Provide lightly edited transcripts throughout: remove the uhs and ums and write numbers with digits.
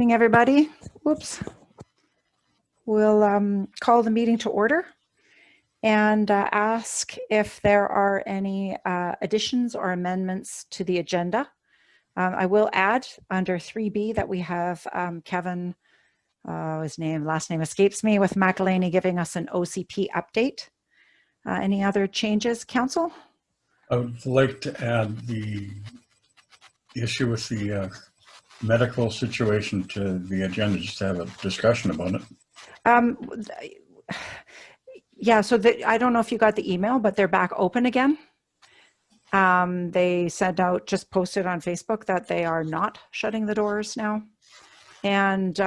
Evening, everybody. Whoops. We'll call the meeting to order and ask if there are any additions or amendments to the agenda. I will add under 3B that we have Kevin, last name escapes me, with McElhaney giving us an OCP update. Any other changes, Council? I would like to add the issue with the medical situation to the agenda, just to have a discussion about it. Yeah, so I don't know if you got the email, but they're back open again. They sent out, just posted on Facebook that they are not shutting the doors now. And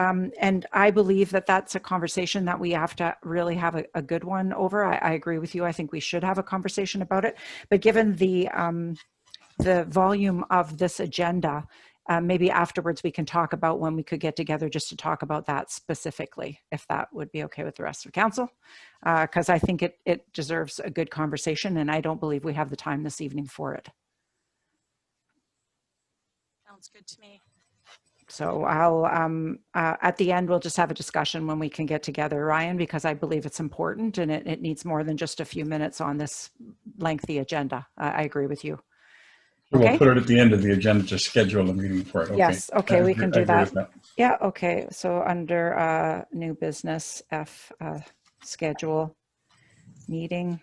I believe that that's a conversation that we have to really have a good one over. I agree with you. I think we should have a conversation about it. But given the volume of this agenda, maybe afterwards we can talk about when we could get together just to talk about that specifically, if that would be okay with the rest of council, because I think it deserves a good conversation, and I don't believe we have the time this evening for it. Sounds good to me. So I'll, at the end, we'll just have a discussion when we can get together, Ryan, because I believe it's important and it needs more than just a few minutes on this lengthy agenda. I agree with you. Okay. We'll put it at the end of the agenda to schedule a meeting for it. Okay. Yes, okay, we can do that. that. Yeah, okay, so under new business F, schedule meeting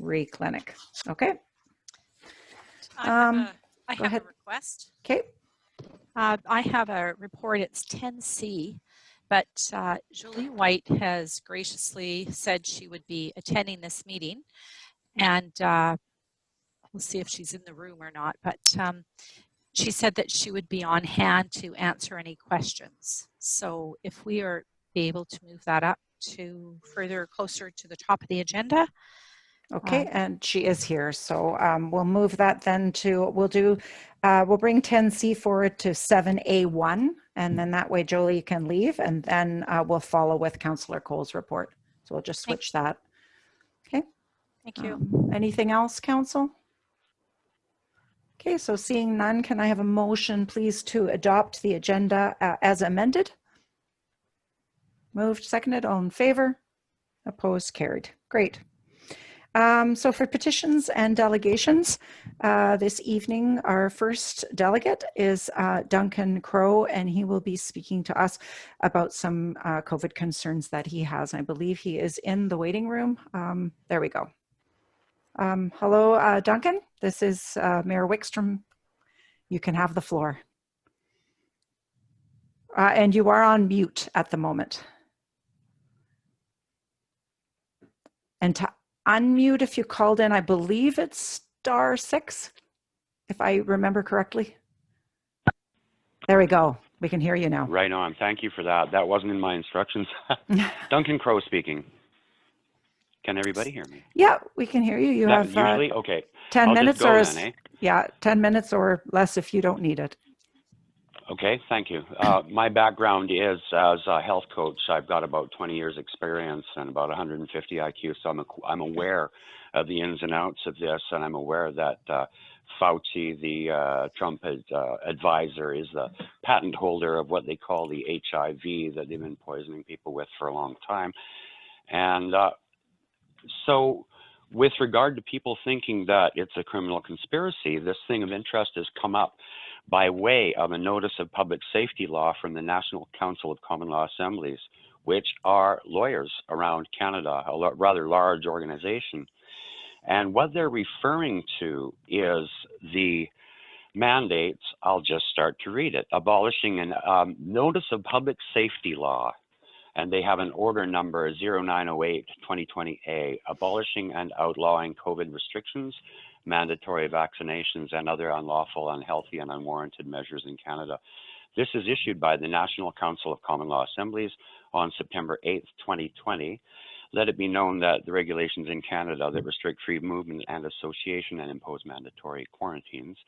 re-clinic. Okay. I have a request. Okay. I have a report, it's 10C, but Jolie White has graciously said she would be attending this meeting, and we'll see if she's in the room or not, but she said that she would be on hand to answer any questions. So if we are able to move that up to further closer to the top of the agenda. Okay, and she is here, so we'll move that then to, we'll bring 10C forward to 7A1, and then that way Jolie can leave, and then we'll follow with Councillor Cole's report. So we'll just switch that. Okay. Thank you. Anything else, Council? Okay, so seeing none, can I have a motion, please, to adopt the agenda as amended? Moved, seconded, all in favor? Opposed, carried. Great. So for petitions and delegations, this evening, our first delegate is Duncan Crow, and he will be speaking to us about some COVID concerns that he has. I believe he is in the waiting room. There we go. Hello, Duncan. This is Mayor Wickstrom. You can have the floor. And you are on mute at the moment. And to unmute, if you called in, I believe it's *6, if I remember correctly. There we go. We can hear you now. Right on. Thank you for that. That wasn't in my instructions. Duncan Crow speaking. Can everybody hear me? Yeah, we can hear you. You have usually okay. 10 I'll minutes just go or then, eh? Yeah, 10 minutes or less if you don't need it. Okay, thank you. My background is as a health coach. I've got about 20 years experience and about 150 IQ, so I'm aware of the ins and outs of this, and I'm aware that Fauci, the Trump advisor, is the patent holder of what they call the HIV that they've been poisoning people with for a long time. And so with regard to people thinking that it's a criminal conspiracy, this thing of interest has come up by way of a notice of public safety law from the National Council of Common Law Assemblies, which are lawyers around Canada, a rather large organization. And what they're referring to is the mandates, I'll just start to read it, abolishing a notice of public safety law, and they have an order number 0908-2020A, abolishing and outlawing COVID restrictions, mandatory vaccinations, and other unlawful, unhealthy, and unwarranted measures in Canada. This is issued by the National Council of Common Law Assemblies on September 8th, 2020. Let it be known that the regulations in Canada that restrict free movement and association and impose mandatory quarantines,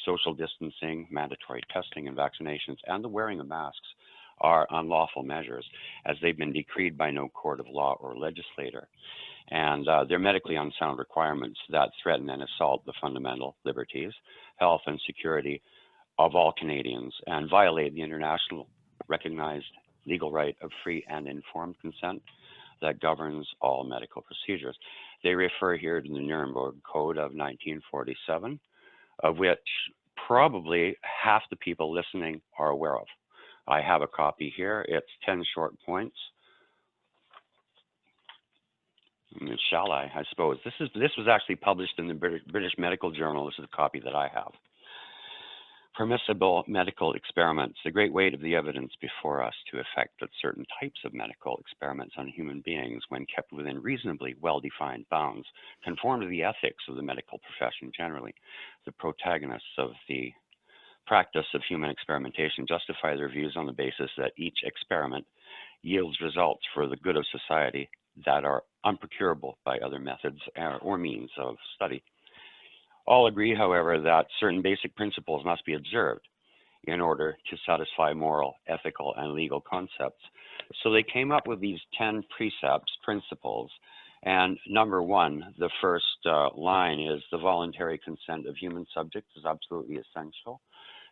social distancing, mandatory testing and vaccinations, and the wearing of masks are unlawful measures, as they've been decreed by no court of law or legislator. And they're medically unsound requirements that threaten and assault the fundamental liberties, health, and security of all Canadians and violate the international recognized legal right of free and informed consent that governs all medical procedures. They refer here to the Nuremberg Code of 1947, of which probably half the people listening are aware of. I have a copy here. It's 10 short points. Shall I suppose. This was actually published in the British Medical Journal. This is a copy that I have. Permissible medical experiments, the great weight of the evidence before us to effect that certain types of medical experiments on human beings, when kept within reasonably well-defined bounds, conform to the ethics of the medical profession generally. The protagonists of the practice of human experimentation justify their views on the basis that each experiment yields results for the good of society that are unprocurable by other methods or means of study. All agree, however, that certain basic principles must be observed in order to satisfy moral, ethical, and legal concepts. So they came up with these 10 precepts, principles, and number one, the first line is the voluntary consent of human subjects is absolutely essential.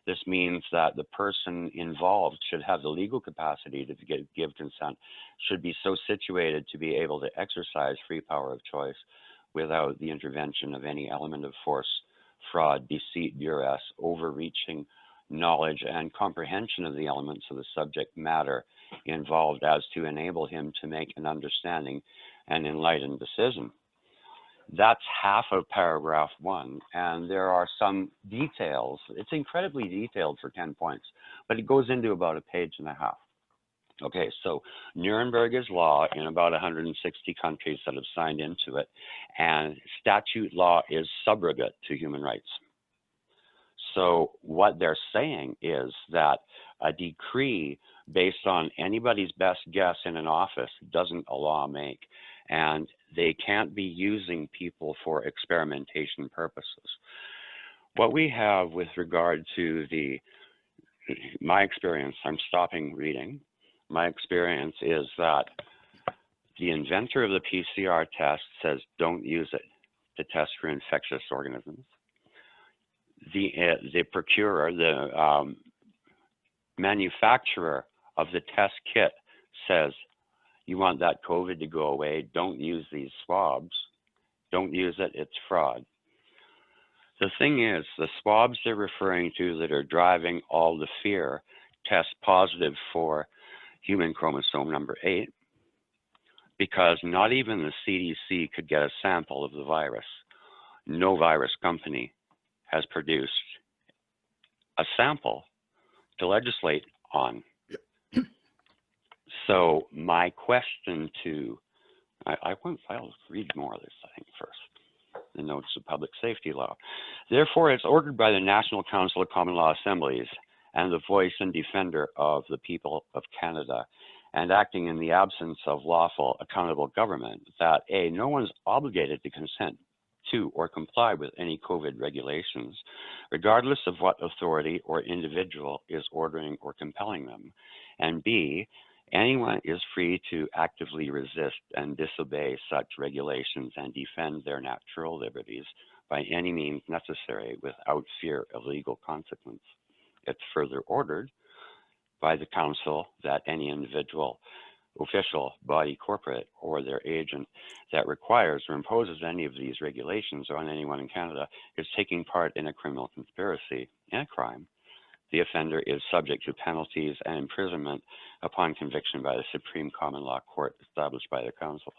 This means that the person involved should have the legal capacity to give consent, should be so situated to be able to exercise free power of choice without the intervention of any element of force, fraud, deceit, duress, overreaching knowledge and comprehension of the elements of the subject matter involved as to enable him to make an understanding and enlightened decision. That's half of paragraph 1, and there are some details. It's incredibly detailed for 10 points, but it goes into about a page and a half. Okay, so Nuremberg is law in about 160 countries that have signed into it, and statute law is subrogate to human rights. So what they're saying is that a decree based on anybody's best guess in an office doesn't a law make, and they can't be using people for experimentation purposes. What we have with regard to my experience, I'm stopping reading. My experience is that the inventor of the PCR test says don't use it to test for infectious organisms. The procurer, the manufacturer of the test kit says, you want that COVID to go away, don't use these swabs. Don't use it, it's fraud. The thing is, the swabs they're referring to that are driving all the fear test positive for human chromosome number 8, because not even the CDC could get a sample of the virus. No virus company has produced a sample to legislate on. So my question to, I'll read more of this, I think, first. The notes of public safety law. Therefore, it's ordered by the National Council of Common Law Assemblies and the voice and defender of the people of Canada, and acting in the absence of lawful, accountable government, that A, no one's obligated to consent to or comply with any COVID regulations, regardless of what authority or individual is ordering or compelling them, and B, anyone is free to actively resist and disobey such regulations and defend their natural liberties by any means necessary without fear of legal consequence. It's further ordered by the Council that any individual, official, body, corporate, or their agent that requires or imposes any of these regulations on anyone in Canada is taking part in a criminal conspiracy and a crime. The offender is subject to penalties and imprisonment upon conviction by the Supreme Common Law Court established by the Council.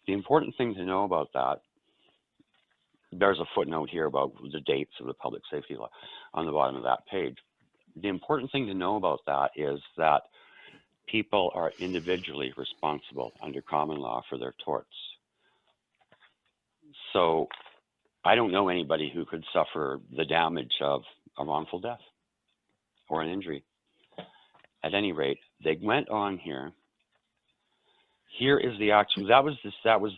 The important thing to know about that, there's a footnote here about the dates of the public safety law on the bottom of that page. The important thing to know about that is that people are individually responsible under common law for their torts. So I don't know anybody who could suffer the damage of a wrongful death or an injury. At any rate, they went on here. Here is the actual, that was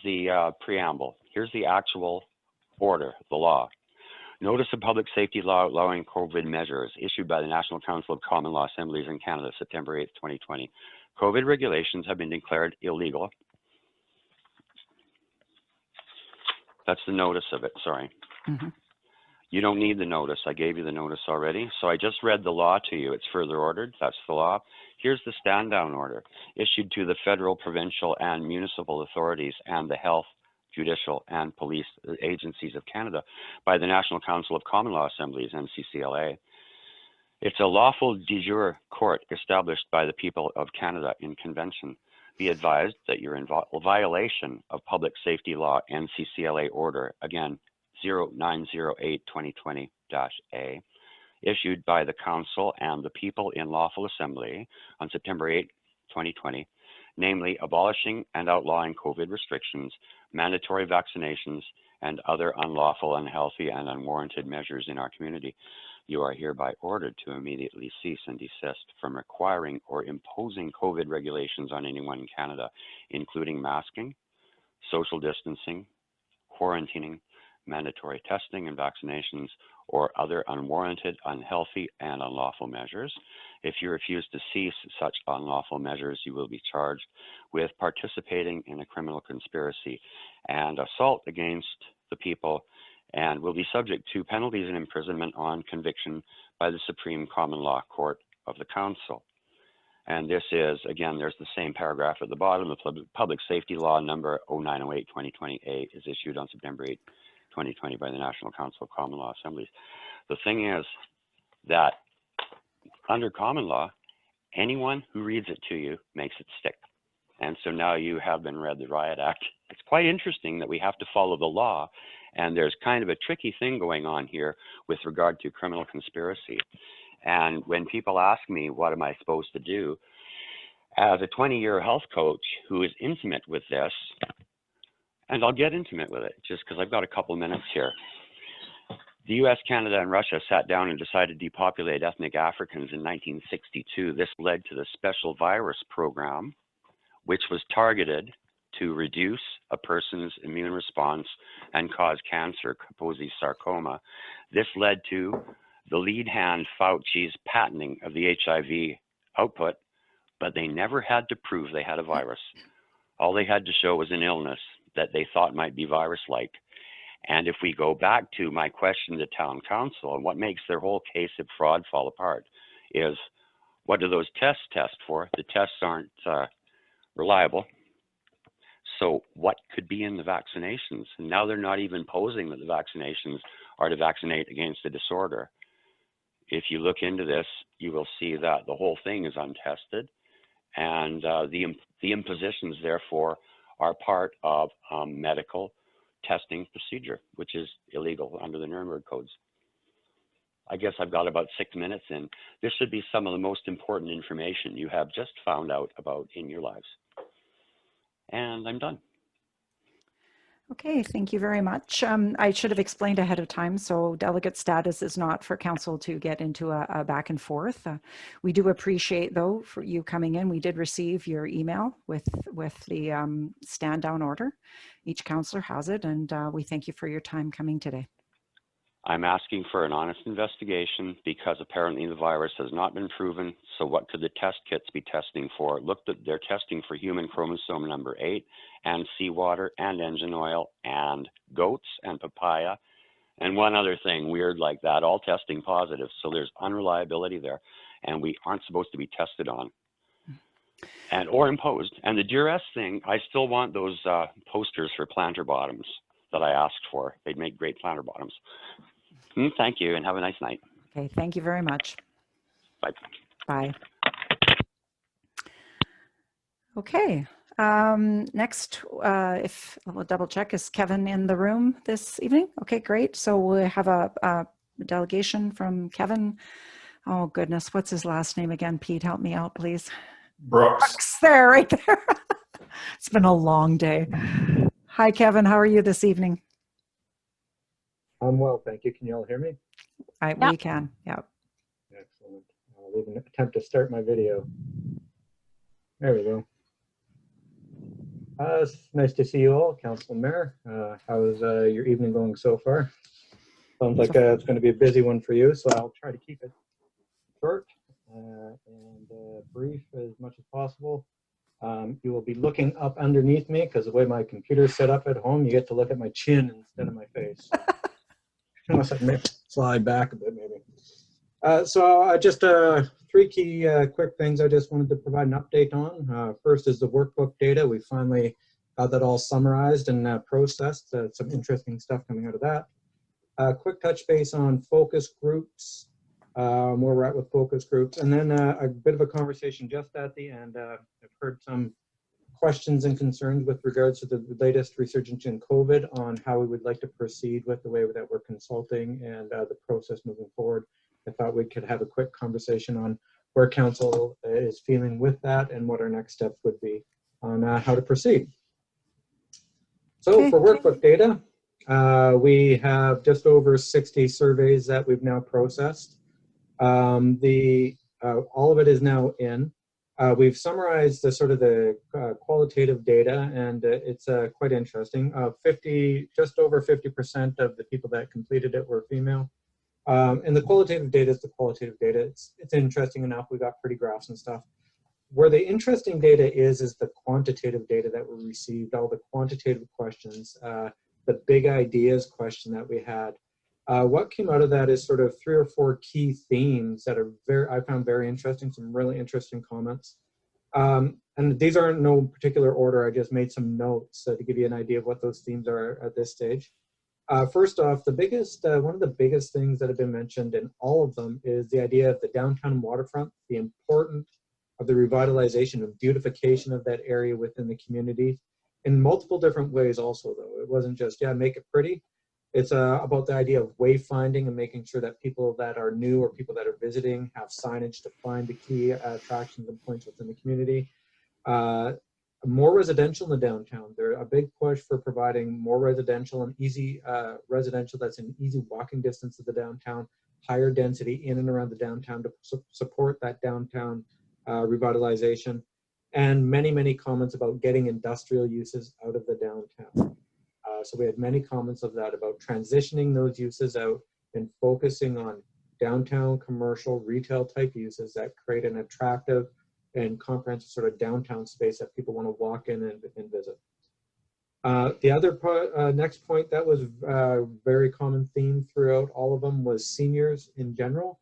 the preamble. Here's the actual order, the law. Notice of Public Safety Law allowing COVID measures issued by the National Council of Common Law Assemblies in Canada, September 8th, 2020. COVID regulations have been declared illegal. That's the notice of it, sorry. Mm-hmm. You don't need the notice. I gave you the notice already. So I just read the law to you. It's further ordered. That's the law. Here's the stand down order issued to the federal, provincial, and municipal authorities and the health, judicial, and police agencies of Canada by the National Council of Common Law Assemblies, NCCLA. It's a lawful de jure court established by the people of Canada in convention. Be advised that you're in violation of Public Safety Law NCCLA order, again, 0908-2020-A, issued by the Council and the people in lawful assembly on September 8, 2020, namely abolishing and outlawing COVID restrictions, mandatory vaccinations, and other unlawful, unhealthy, and unwarranted measures in our community. You are hereby ordered to immediately cease and desist from requiring or imposing COVID regulations on anyone in Canada, including masking, social distancing, quarantining, mandatory testing and vaccinations, or other unwarranted, unhealthy, and unlawful measures. If you refuse to cease such unlawful measures, you will be charged with participating in a criminal conspiracy and assault against the people, and will be subject to penalties and imprisonment on conviction by the Supreme Common Law Court of the Council. And this is, again, there's the same paragraph at the bottom. The Public Safety Law number 0908-2020-A is issued on September 8, 2020 by the National Council of Common Law Assemblies. The thing is that under common law, anyone who reads it to you makes it stick. And so now you have been read the Riot Act. It's quite interesting that we have to follow the law. And there's kind of a tricky thing going on here with regard to criminal conspiracy. And when people ask me, what am I supposed to do? As a 20-year health coach who is intimate with this, and I'll get intimate with it just because I've got a couple minutes here. The US, Canada, and Russia sat down and decided to depopulate ethnic Africans in 1962. This led to the Special Virus Program, which was targeted to reduce a person's immune response and cause cancer, Kaposi sarcoma. This led to the lead hand Fauci's patenting of the HIV output, but they never had to prove they had a virus. All they had to show was an illness that they thought might be virus-like. And if we go back to my question to town council, and what makes their whole case of fraud fall apart is, what do those tests test for? The tests aren't reliable. So what could be in the vaccinations? And now they're not even posing that the vaccinations are to vaccinate against the disorder. If you look into this, you will see that the whole thing is untested, and the impositions, therefore, are part of medical testing procedure, which is illegal under the Nuremberg codes. I guess I've got about 6 minutes in. This should be some of the most important information you have just found out about in your lives. And I'm done. Okay, thank you very much. I should have explained ahead of time, so delegate status is not for council to get into a back and forth. We do appreciate, though, for you coming in. We did receive your email with the stand down order. Each councillor has it, and we thank you for your time coming today. I'm asking for an honest investigation because apparently the virus has not been proven. So what could the test kits be testing for? They're testing for human chromosome number 8 and seawater and engine oil and goats and papaya and one other thing weird like that, all testing positive. So there's unreliability there, and we aren't supposed to be tested on and or imposed. And the duress thing, I still want those posters for planter bottoms that I asked for. They'd make great planter bottoms. Thank you, and have a nice night. Okay, thank you very much. Bye. Bye. Okay, next, if we'll double check, is Kevin in the room this evening? Okay, great. So we have a delegation from Kevin. Oh goodness, what's his last name again? Pete, help me out, please. Brooks. There, right there. It's been a long day. Hi, Kevin. How are you this evening? I'm well, thank you. Can you all hear me? We can, yeah. Excellent. I'll even attempt to start my video. There we go. It's nice to see you all, Council Mayor. How's your evening going so far? Sounds like it's going to be a busy one for you, so I'll try to keep it short and brief as much as possible. You will be looking up underneath me because the way my computer's set up at home, you get to look at my chin instead of my face. unless I may slide back a bit maybe. Just three key quick things I just wanted to provide an update on. First is the workbook data. We finally got that all summarized and processed. Some interesting stuff coming out of that. Quick touch base on focus groups, where we're at with focus groups, and then a bit of a conversation just at the end. I've heard some questions and concerns with regards to the latest resurgence in COVID on how we would like to proceed with the way that we're consulting and the process moving forward. I thought we could have a quick conversation on where council is feeling with that and what our next steps would be on how to proceed. So Okay. for workbook data, we have just over 60 surveys that we've now processed. All of it is now in. We've summarized the sort of the qualitative data, and it's quite interesting. Just over 50% of the people that completed it were female. And the qualitative data is the qualitative data. It's interesting enough. We got pretty graphs and stuff. Where the interesting data is the quantitative data that we received, all the quantitative questions, the big ideas question that we had. What came out of that is sort of 3 or 4 key themes that are I found very interesting, some really interesting comments. And these are in no particular order. I just made some notes to give you an idea of what those themes are at this stage. First off, one of the biggest things that have been mentioned in all of them is the idea of the downtown waterfront, the importance of the revitalization and beautification of that area within the community in multiple different ways also, though. It wasn't just, yeah, make it pretty. It's about the idea of wayfinding and making sure that people that are new or people that are visiting have signage to find the key attractions and points within the community. More residential in the downtown. There's a big push for providing more residential and easy residential that's in easy walking distance of the downtown, higher density in and around the downtown to support that downtown revitalization, and many, many comments about getting industrial uses out of the downtown. So we had many comments of that about transitioning those uses out and focusing on downtown commercial retail type uses that create an attractive and comprehensive sort of downtown space that people want to walk in and visit. The other next point that was a very common theme throughout all of them was seniors in general,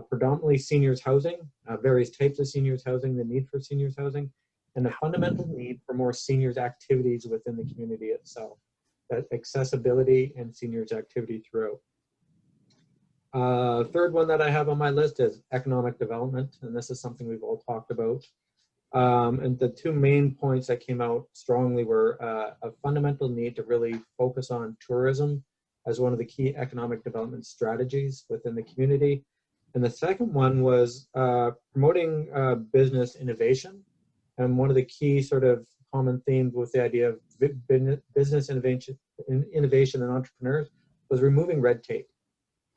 predominantly seniors housing, various types of seniors housing, the need for seniors housing, and the fundamental need for more seniors activities within the community itself, that accessibility and seniors activity throughout. Third one that I have on my list is economic development, and this is something we've all talked about. And the 2 main points that came out strongly were a fundamental need to really focus on tourism as one of the key economic development strategies within the community. And the second one was promoting business innovation. And one of the key sort of common themes with the idea of business innovation and entrepreneurs was removing red tape.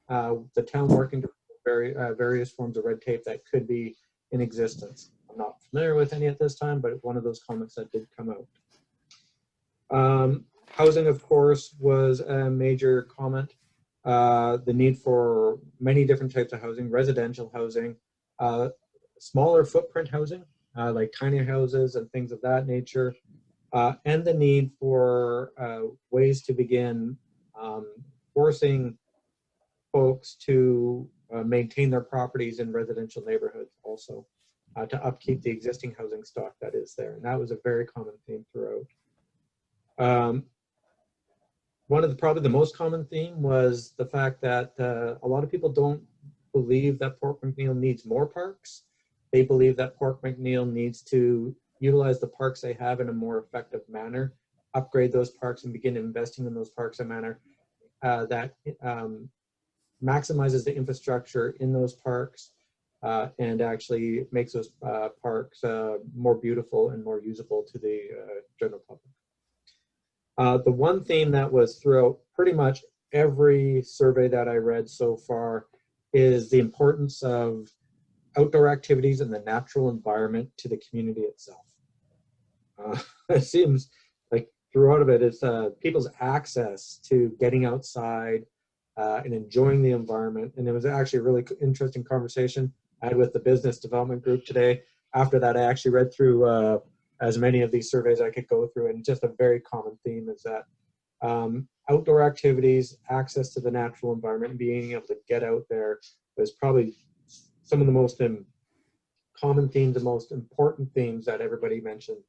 The town working to various forms of red tape that could be in existence. I'm not familiar with any at this time, but one of those comments that did come out. Housing, of course, was a major comment. The need for many different types of housing, residential housing, smaller footprint housing, like tiny houses and things of that nature, and the need for ways to begin forcing folks to maintain their properties in residential neighborhoods also, to upkeep the existing housing stock that is there. And that was a very common theme throughout. One of probably the most common theme was the fact that a lot of people don't believe that Port McNeill needs more parks. They believe that Port McNeill needs to utilize the parks they have in a more effective manner, upgrade those parks and begin investing in those parks in a manner that maximizes the infrastructure in those parks and actually makes those parks more beautiful and more usable to the general public. The one theme that was throughout pretty much every survey that I read so far is the importance of outdoor activities and the natural environment to the community itself. It seems like throughout of it is people's access to getting outside and enjoying the environment. And it was actually a really interesting conversation I had with the business development group today. After that, I actually read through as many of these surveys I could go through, and just a very common theme is that outdoor activities, access to the natural environment, and being able to get out there was probably some of the most common themes, the most important themes that everybody mentioned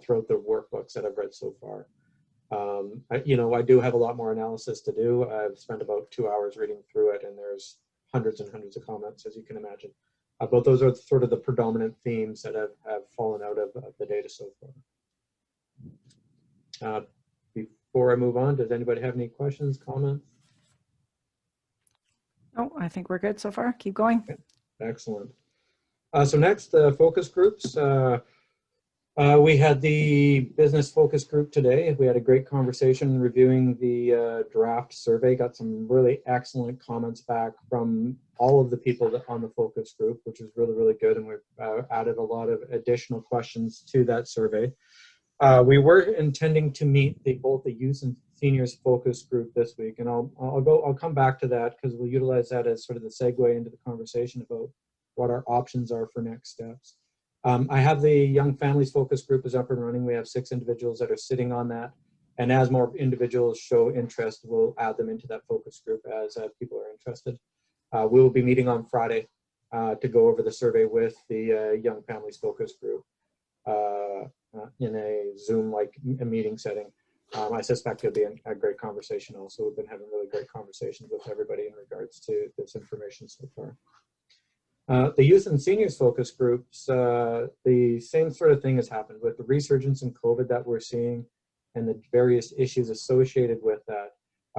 throughout the workbooks that I've read so far. I do have a lot more analysis to do. I've spent about 2 hours reading through it, and there's hundreds and hundreds of comments, as you can imagine. But those are sort of the predominant themes that have fallen out of the data so far. Before I move on, does anybody have any questions, comments? Oh, I think we're good so far. Keep going. Excellent. So next, focus groups. We had the business focus group today. We had a great conversation reviewing the draft survey, got some really excellent comments back from all of the people on the focus group, which is really, really good. And we've added a lot of additional questions to that survey. We were intending to meet both the youth and seniors focus group this week, and I'll come back to that because we'll utilize that as sort of the segue into the conversation about what our options are for next steps. I have the Young Families Focus Group is up and running. We have 6 individuals that are sitting on that. And as more individuals show interest, we'll add them into that focus group as people are interested. We will be meeting on Friday to go over the survey with the Young Families Focus Group in a Zoom-like meeting setting. I suspect it'll be a great conversation also. We've been having really great conversations with everybody in regards to this information so far. The youth and seniors focus groups, the same sort of thing has happened with the resurgence in COVID that we're seeing and the various issues associated with that.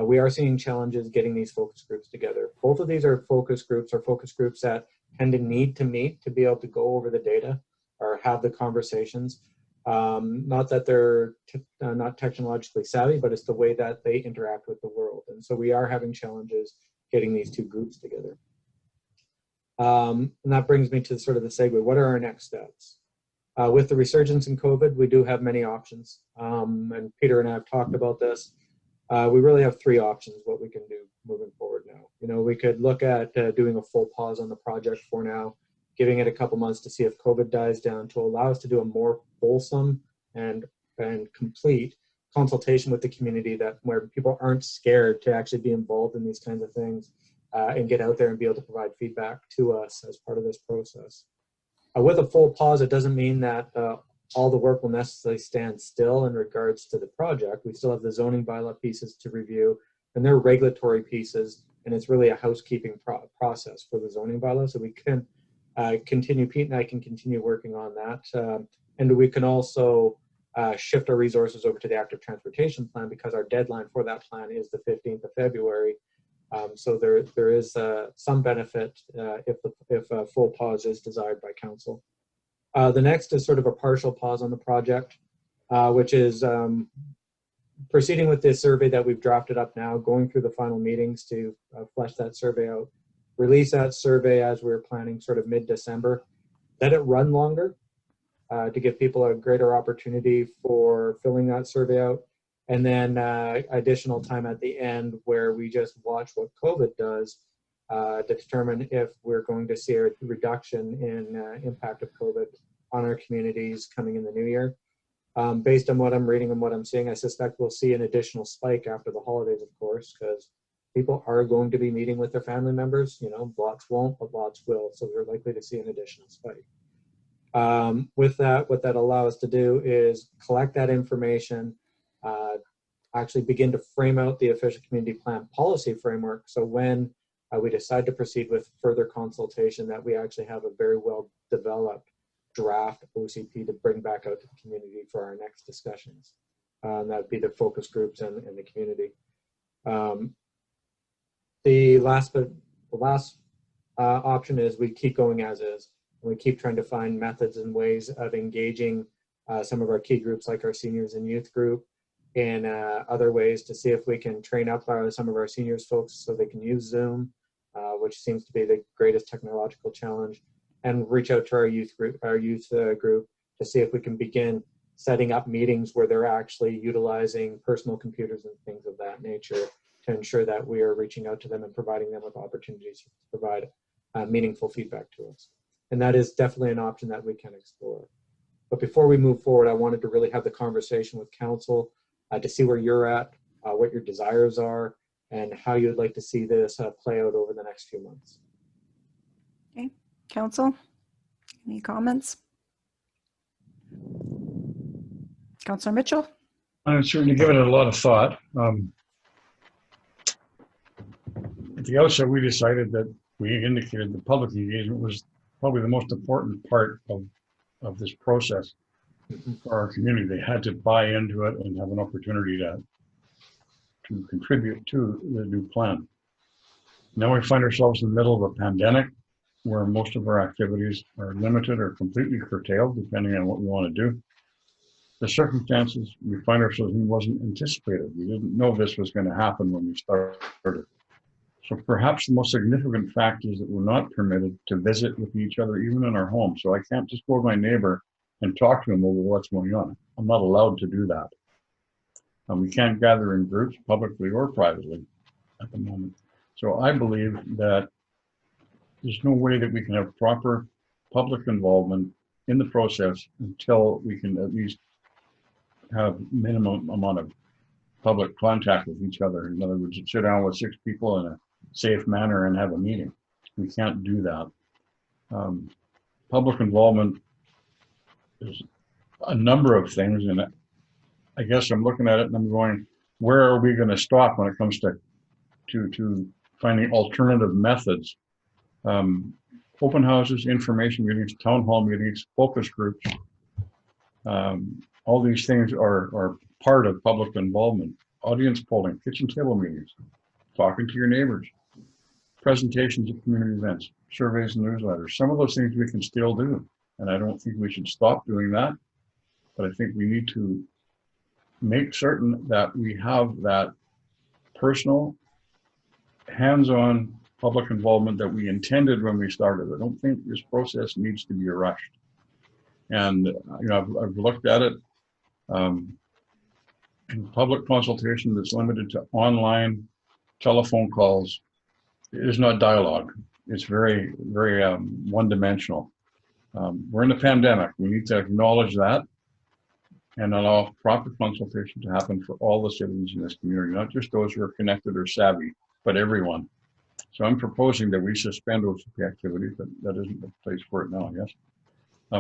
We are seeing challenges getting these focus groups together. Both of these are focus groups that tend to need to meet to be able to go over the data or have the conversations. Not that they're not technologically savvy, but it's the way that they interact with the world. And so we are having challenges getting these 2 groups together. And that brings me to sort of the segue. What are our next steps? With the resurgence in COVID, we do have many options. And Peter and I have talked about this. We really have 3 options what we can do moving forward now. You know, we could look at doing a full pause on the project for now, giving it a couple months to see if COVID dies down to allow us to do a more fulsome and complete consultation with the community where people aren't scared to actually be involved in these kinds of things. And get out there and be able to provide feedback to us as part of this process. With a full pause, it doesn't mean that all the work will necessarily stand still in regards to the project. We still have the zoning bylaw pieces to review, and they're regulatory pieces, and it's really a housekeeping process for the zoning bylaw. So we can continue, Pete and I can continue working on that. And we can also shift our resources over to the active transportation plan because our deadline for that plan is the 15th of February. So there is some benefit if a full pause is desired by council. The next is sort of a partial pause on the project, which is proceeding with this survey that we've drafted up now, going through the final meetings to flesh that survey out, release that survey as we're planning sort of mid-December, let it run longer to give people a greater opportunity for filling that survey out. And then additional time at the end where we just watch what COVID does to determine if we're going to see a reduction in impact of COVID on our communities coming in the new year. Based on what I'm reading and what I'm seeing, I suspect we'll see an additional spike after the holidays, of course, because people are going to be meeting with their family members. You know, lots won't, but lots will. So we're likely to see an additional spike. With that, what that allows us to do is collect that information, actually begin to frame out the official community plan policy framework. So when we decide to proceed with further consultation, that we actually have a very well developed draft OCP to bring back out to the community for our next discussions. That would be the focus groups and the community. The last option is we keep going as is. And we keep trying to find methods and ways of engaging some of our key groups like our seniors and youth group and other ways to see if we can train up some of our seniors folks so they can use Zoom, which seems to be the greatest technological challenge, and reach out to our youth group to see if we can begin setting up meetings where they're actually utilizing personal computers and things of that nature to ensure that we are reaching out to them and providing them with opportunities to provide meaningful feedback to us. And that is definitely an option that we can explore. But before we move forward, I wanted to really have the conversation with council to see where you're at, what your desires are, and how you'd like to see this play out over the next few months. Okay, Council, any comments? Councillor Mitchell? I'm certainly giving it a lot of thought. At the outset, we decided that we indicated the public engagement was probably the most important part of this process for our community. They had to buy into it and have an opportunity to contribute to the new plan. Now we find ourselves in the middle of a pandemic where most of our activities are limited or completely curtailed, depending on what we want to do. The circumstances we find ourselves in wasn't anticipated. We didn't know this was going to happen when we started. So perhaps the most significant fact is that we're not permitted to visit with each other, even in our home. So I can't just go to my neighbor and talk to him over what's going on. I'm not allowed to do that. We can't gather in groups, publicly or privately, at the moment. So I believe that there's no way that we can have proper public involvement in the process until we can at least have minimum amount of public contact with each other. In other words, sit down with 6 people in a safe manner and have a meeting. We can't do that. Public involvement is a number of things, and I guess I'm looking at it and I'm going, where are we going to stop when it comes to finding alternative methods? Open houses, information meetings, town hall meetings, focus groups. All these things are part of public involvement. Audience polling, kitchen table meetings, talking to your neighbors, presentations at community events, surveys and newsletters. Some of those things we can still do, and I don't think we should stop doing that, but I think we need to make certain that we have that personal, hands-on public involvement that we intended when we started. I don't think this process needs to be rushed. And I've looked at it in public consultation that's limited to online telephone calls. It is not dialogue. It's very, very one-dimensional. We're in a pandemic. We need to acknowledge that and allow proper consultation to happen for all the citizens in this community, not just those who are connected or savvy, but everyone. So I'm proposing that we suspend OCP activities, but that isn't the place for it now, I guess.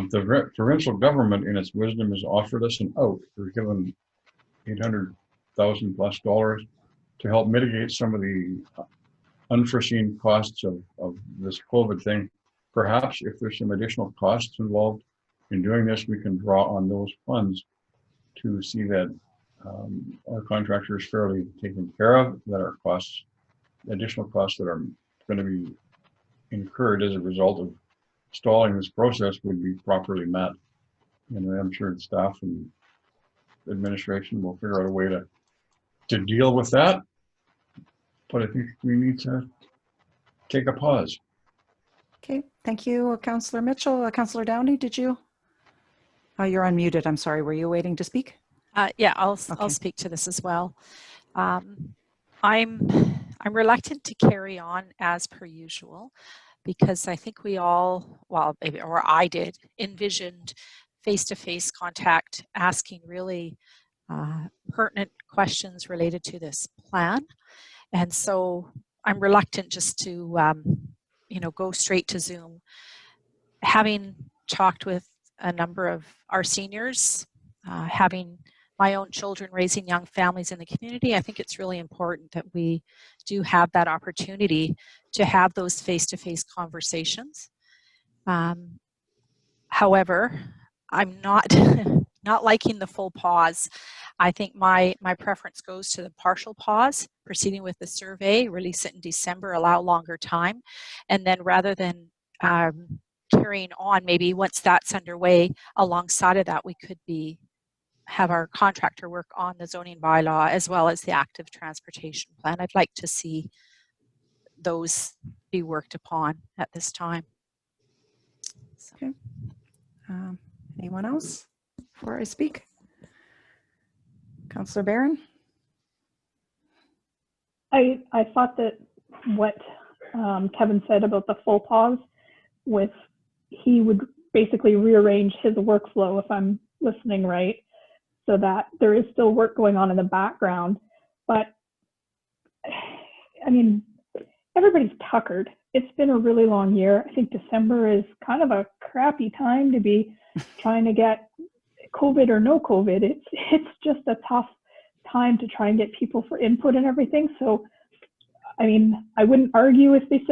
The provincial government, in its wisdom, has offered us an out. We're given $800,000+ to help mitigate some of the unforeseen costs of this COVID thing. Perhaps if there's some additional costs involved in doing this, we can draw on those funds to see that our contractor is fairly taken care of, that our costs, additional costs that are going to be incurred as a result of stalling this process would be properly met. And I'm sure the staff and administration will figure out a way to deal with that. But I think we need to take a pause. Okay, thank you, Councillor Mitchell. Councillor Downey, did you? Oh, you're unmuted. I'm sorry. Were you waiting to speak? Yeah, I'll Okay. speak to this as well. I'm reluctant to carry on as per usual because I think we all, well, maybe, or I did, envisioned face-to-face contact, asking really pertinent questions related to this plan. And so I'm reluctant just to, go straight to Zoom. Having talked with a number of our seniors, having my own children raising young families in the community, I think it's really important that we do have that opportunity to have those face-to-face conversations. However, I'm not not liking the full pause. I think my preference goes to the partial pause, proceeding with the survey, release it in December, allow longer time, and then rather than carrying on, maybe once that's underway, alongside of that, we could have our contractor work on the zoning bylaw as well as the active transportation plan. I'd like to see those be worked upon at this time. So. Okay. Anyone else before I speak? Councillor Barron? I thought that what Kevin said about the full pause he would basically rearrange his workflow, if I'm listening right, so that there is still work going on in the background, But I mean, everybody's tuckered. It's been a really long year. I think December is kind of a crappy time to be trying to get COVID or no COVID. It's just a tough time to try and get people for input and everything. So, I mean, I wouldn't argue if we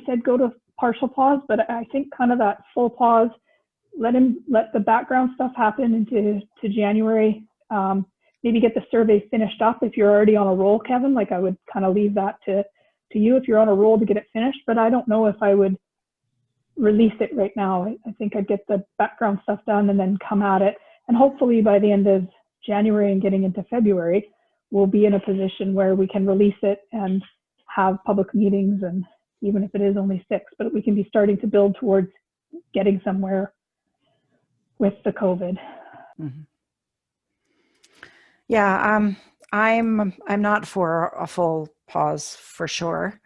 said go to partial pause, but I think kind of that full pause, let the background stuff happen into January. Maybe get the survey finished up if you're already on a roll, Kevin. Like I would kind of leave that to you if you're on a roll to get it finished. But I don't know if I would release it right now. I think I'd get the background stuff done and then come at it. And hopefully by the end of January and getting into February, we'll be in a position where we can release it and have public meetings, and even if it is only 6, but we can be starting to build towards getting somewhere with the COVID. Mm-hmm. Yeah, I'm not for a full pause for sure.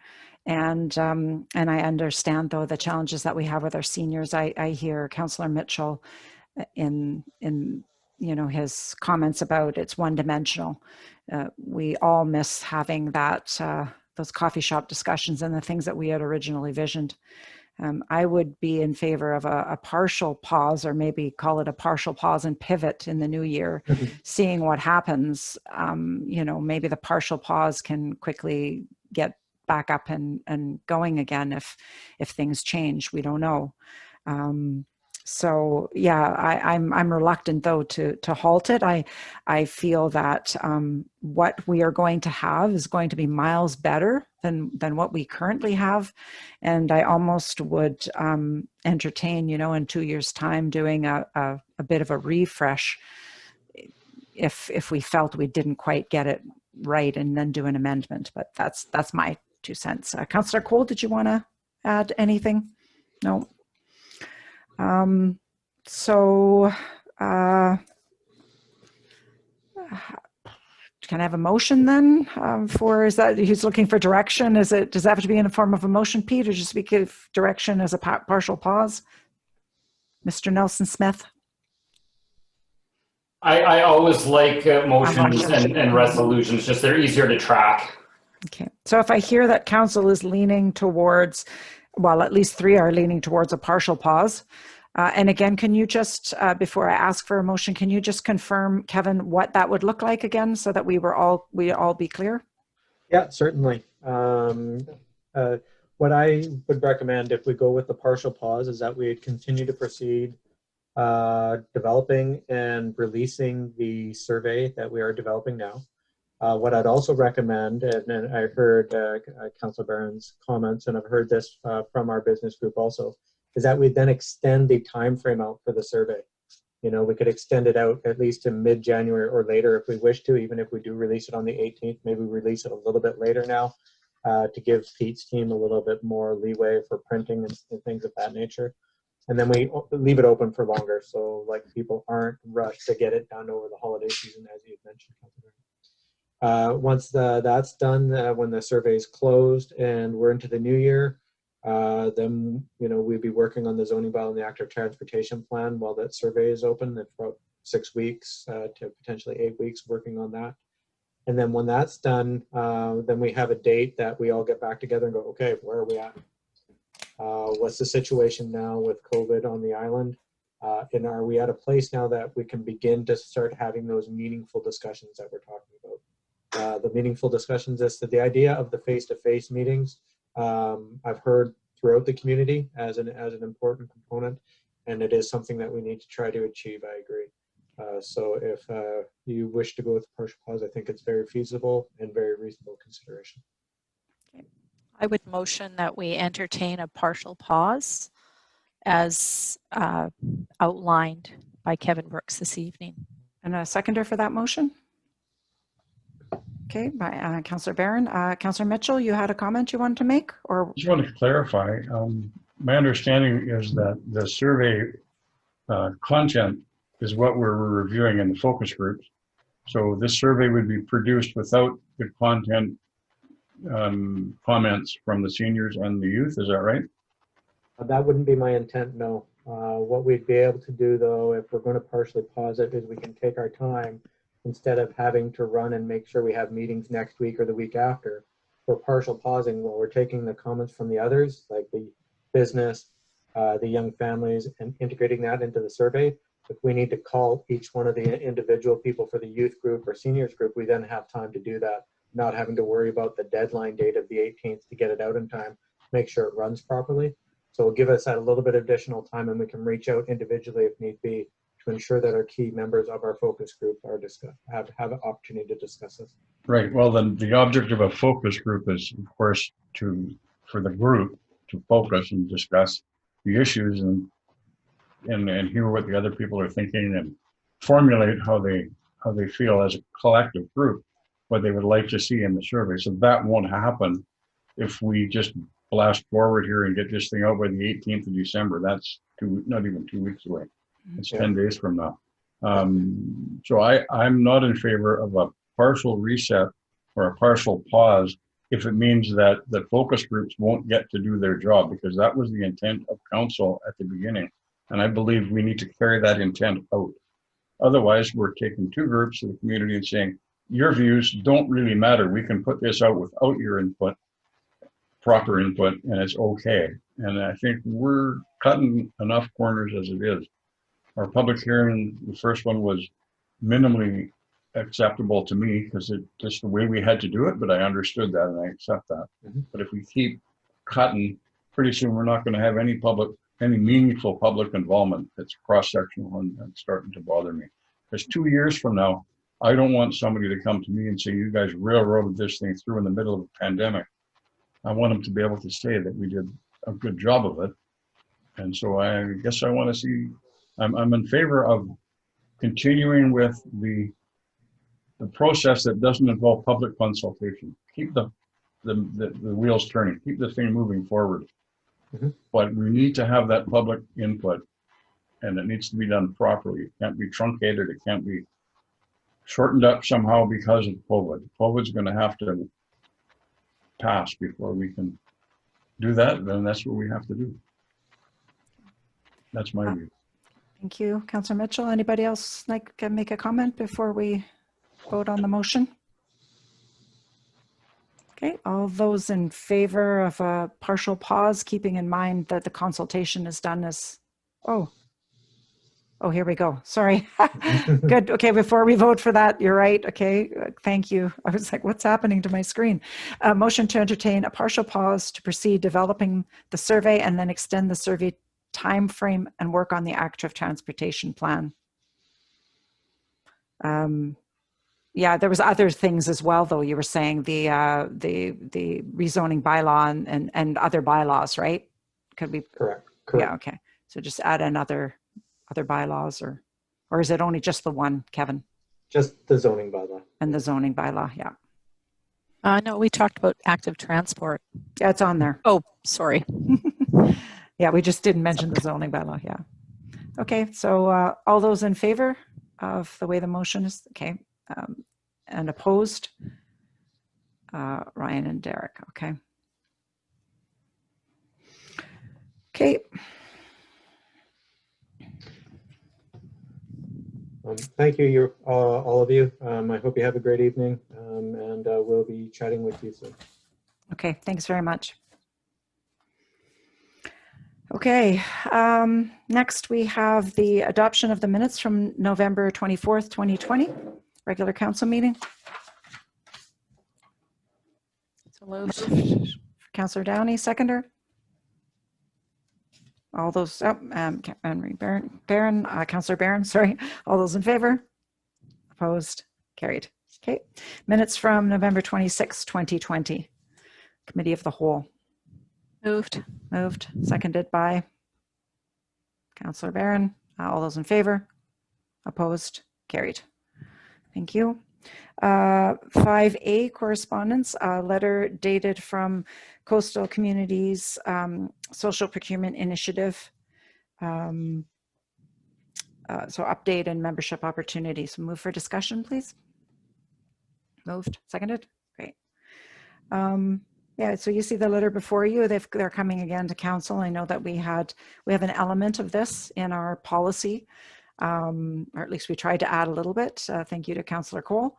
And I understand though the challenges that we have with our seniors. I hear Councillor Mitchell in his comments about it's one-dimensional. We all miss having that those coffee shop discussions and the things that we had originally visioned. I would be in favor of a partial pause, or maybe call it a partial pause and pivot in the new year, seeing what happens. Maybe the partial pause can quickly get back up and going again if things change. We don't know. So yeah, I'm reluctant though to halt it. I feel that what we are going to have is going to be miles better than what we currently have, and I almost would entertain, in 2 years' time, doing a bit of a refresh if we felt we didn't quite get it right, and then do an amendment. But that's my 2 cents. Councillor Cole, did you want to add anything? No. Can I have a motion then is that he's looking for direction? Does that have to be in the form of a motion, Pete, or just give direction as a partial pause? Mr. Nelson Smith? I always like motions and resolutions, just they're easier to track. Okay, so if I hear that council is leaning towards, well, at least 3 are leaning towards a partial pause. And again, can you just, before I ask for a motion, can you just confirm, Kevin, what that would look like again, so that we all be clear? Yeah, certainly. What I would recommend if we go with the partial pause is that we continue to proceed developing and releasing the survey that we are developing now. What I'd also recommend, and I heard Councillor Barron's comments, and I've heard this from our business group also, is that we then extend the time frame out for the survey. We could extend it out at least to mid-January or later if we wish to, even if we do release it on the 18th, maybe release it a little bit later now to give Pete's team a little bit more leeway for printing and things of that nature. And then we leave it open for longer, so like people aren't rushed to get it done over the holiday season, as you mentioned, Councillor. Once that's done, when the survey is closed and we're into the new year, then we'd be working on the zoning bylaw and the active transportation plan while that survey is open. It's about 6 weeks to potentially 8 weeks working on that. And then when that's done, then we have a date that we all get back together and go, okay, where are we at? What's the situation now with COVID on the island? And are we at a place now that we can begin to start having those meaningful discussions that we're talking about? The meaningful discussions is that the idea of the face-to-face meetings, I've heard throughout the community as an important component, and it is something that we need to try to achieve. I agree. So if you wish to go with partial pause, I think it's very feasible and very reasonable consideration. I would motion that we entertain a partial pause as outlined by Kevin Brooks this evening. And a seconder for that motion? Okay, by Councillor Barron. Councillor Mitchell, you had a comment you wanted to make? Or Just want to clarify. My understanding is that the survey content is what we're reviewing in the focus groups. So this survey would be produced without the content comments from the seniors and the youth. Is that right? That wouldn't be my intent, no. What we'd be able to do, though, if we're going to partially pause it, is we can take our time instead of having to run and make sure we have meetings next week or the week after. We're partial pausing while we're taking the comments from the others, like the business, the young families, and integrating that into the survey. If we need to call each one of the individual people for the youth group or seniors group, we then have time to do that, not having to worry about the deadline date of the 18th to get it out in time, make sure it runs properly. So it'll give us that a little bit of additional time, and we can reach out individually if need be to ensure that our key members of our focus group are have an opportunity to discuss this. Right. Well, then the object of a focus group is, of course, for the group to focus and discuss the issues and hear what the other people are thinking and formulate how they feel as a collective group, what they would like to see in the survey. So that won't happen if we just blast forward here and get this thing out by the 18th of December. That's not even 2 weeks away. It's 10 days from now. So I'm not in favor of a partial reset or a partial pause if it means that the focus groups won't get to do their job, because that was the intent of council at the beginning. And I believe we need to carry that intent out. Otherwise, we're taking two groups of the community and saying, your views don't really matter. We can put this out without your input, proper input, and it's okay. And I think we're cutting enough corners as it is. Our public hearing, the first one, was minimally acceptable to me because it's just the way we had to do it, but I understood that and I accept that. But if we keep cutting, pretty soon we're not going to have any meaningful public involvement that's cross-sectional, and that's starting to bother me. Because 2 years from now, I don't want somebody to come to me and say, you guys railroaded this thing through in the middle of a pandemic. I want them to be able to say that we did a good job of it. And so I guess I want to see, I'm in favor of continuing with the process that doesn't involve public consultation. Keep the wheels turning, keep the thing moving forward. But we need to have that public input, and it needs to be done properly. It can't be truncated. It can't be shortened up somehow because of COVID. COVID's going to have to pass before we can do that. Then that's what we have to do. That's my view. Thank you, Councillor Mitchell. Anybody else like to make a comment before we vote on the motion? Okay, all those in favor of a partial pause, keeping in mind that the consultation is done as, oh, here we go. Sorry. Good. Okay, before we vote for that, you're right. Okay, thank you. I was like, what's happening to my screen? Motion to entertain a partial pause to proceed developing the survey and then extend the survey time frame and work on the active transportation plan. Yeah, there was other things as well, though. You were saying the rezoning bylaw and other bylaws, right? Could we? Correct. Yeah. Okay. So just add other bylaws, or is it only just the one, Kevin? Just the zoning bylaw. And the zoning bylaw. Yeah. No, we talked about active transport. Yeah, it's on there. Oh, sorry. Yeah, we just didn't mention the zoning bylaw. Yeah. Okay. So all those in favor of the way the motion is, okay. And opposed, Ryan and Derek. Okay. Okay. Thank you, all of you. I hope you have a great evening, and we'll be chatting with you soon. Okay, thanks very much. Okay, next we have the adoption of the minutes from November 24th, 2020, regular council meeting. So moved. Councillor Downey, seconder. All those, Henry Barron, Councillor Barron, sorry. All those in favor? Opposed? Carried. Okay. Minutes from November 26, 2020. Committee of the Whole. Moved. Moved. Seconded by Councillor Barron. All those in favor? Opposed? Carried. Thank you. 5A correspondence, a letter dated from Coastal Communities Social Procurement Initiative. So update and membership opportunities. Move for discussion, please. Moved. Seconded. Great. Yeah, so you see the letter before you. They're coming again to council. I know that we have an element of this in our policy or at least we tried to add a little bit. Thank you to Councillor Cole.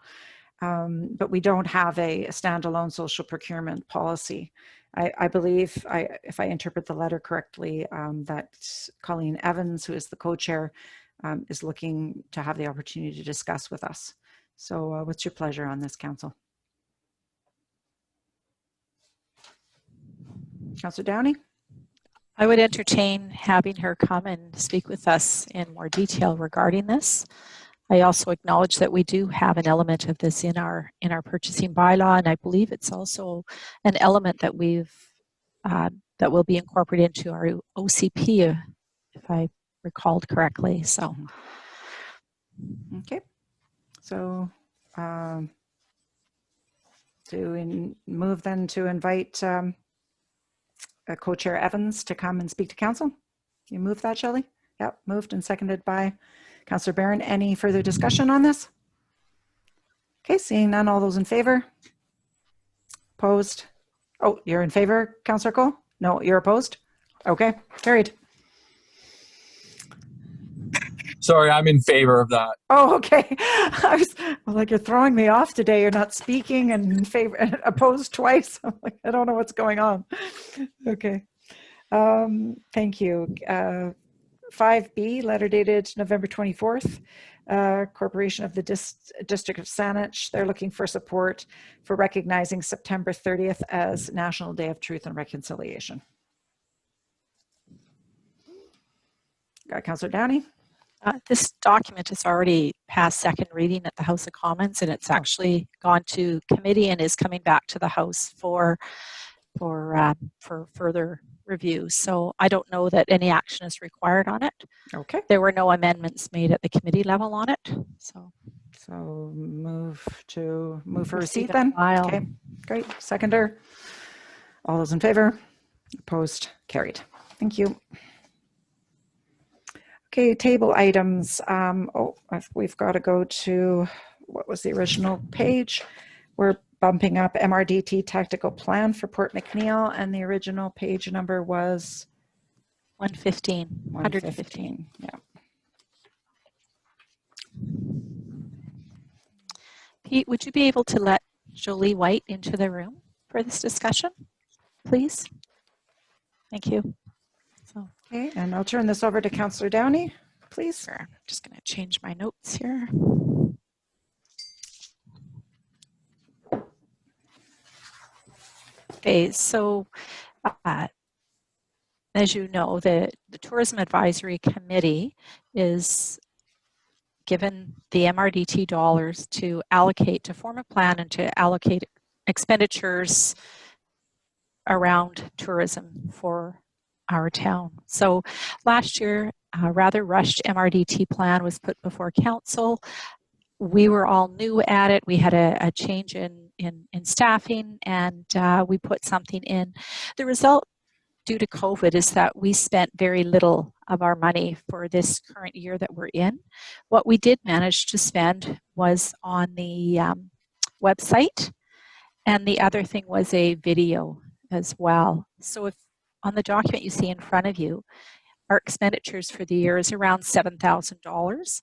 But we don't have a standalone social procurement policy. I believe, if I interpret the letter correctly, that Colleen Evans, who is the co-chair, is looking to have the opportunity to discuss with us. So what's your pleasure on this, Council? Councillor Downey? I would entertain having her come and speak with us in more detail regarding this. I also acknowledge that we do have an element of this in our purchasing bylaw, and I believe it's also an element that that will be incorporated into our OCP, if I recalled correctly. So, okay. So, do we move then to invite Co-Chair Evans to come and speak to Council? You move that, Shelley? Yep, moved and seconded by Councillor Barron. Any further discussion on this? Okay, seeing none, all those in favor? Opposed? Oh, you're in favor, Councillor Cole? No, you're opposed? Okay, carried. Sorry, I'm in favor of that. Oh, okay. I was like, you're throwing me off today. You're not speaking and in favor, opposed twice. I'm like, I don't know what's going on. Okay. Thank you. 5B, letter dated November 24th, Corporation of the District of Saanich. They're looking for support for recognizing September 30th as National Day of Truth and Reconciliation. Councillor Downey? This document has already passed second reading at the House of Commons, and it's actually gone to committee and is coming back to the House for further review. So I don't know that any action is required on it. Okay. There were no amendments made at the committee level on it. So move for receipt and then. file. Okay, great. Seconder. All those in favor? Opposed? Carried. Thank you. Okay, table items. We've got to go to, what was the original page? We're bumping up MRDT tactical plan for Port McNeill, and the original page number was 115. 115. Yeah. Pete, would you be able to let Jolie White into the room for this discussion, please? Thank you. So, Okay, and I'll turn this over to Councillor Downey, please. sure. I'm just going to change my notes here. Okay, so as you know, the Tourism Advisory Committee is given the MRDT dollars to allocate, to form a plan and to allocate expenditures around tourism for our town. So last year, a rather rushed MRDT plan was put before council. We were all new at it. We had a change in staffing, and we put something in. The result due to COVID is that we spent very little of our money for this current year that we're in. What we did manage to spend was on the website, and the other thing was a video as well. So if on the document you see in front of you, our expenditures for the year is around $7,000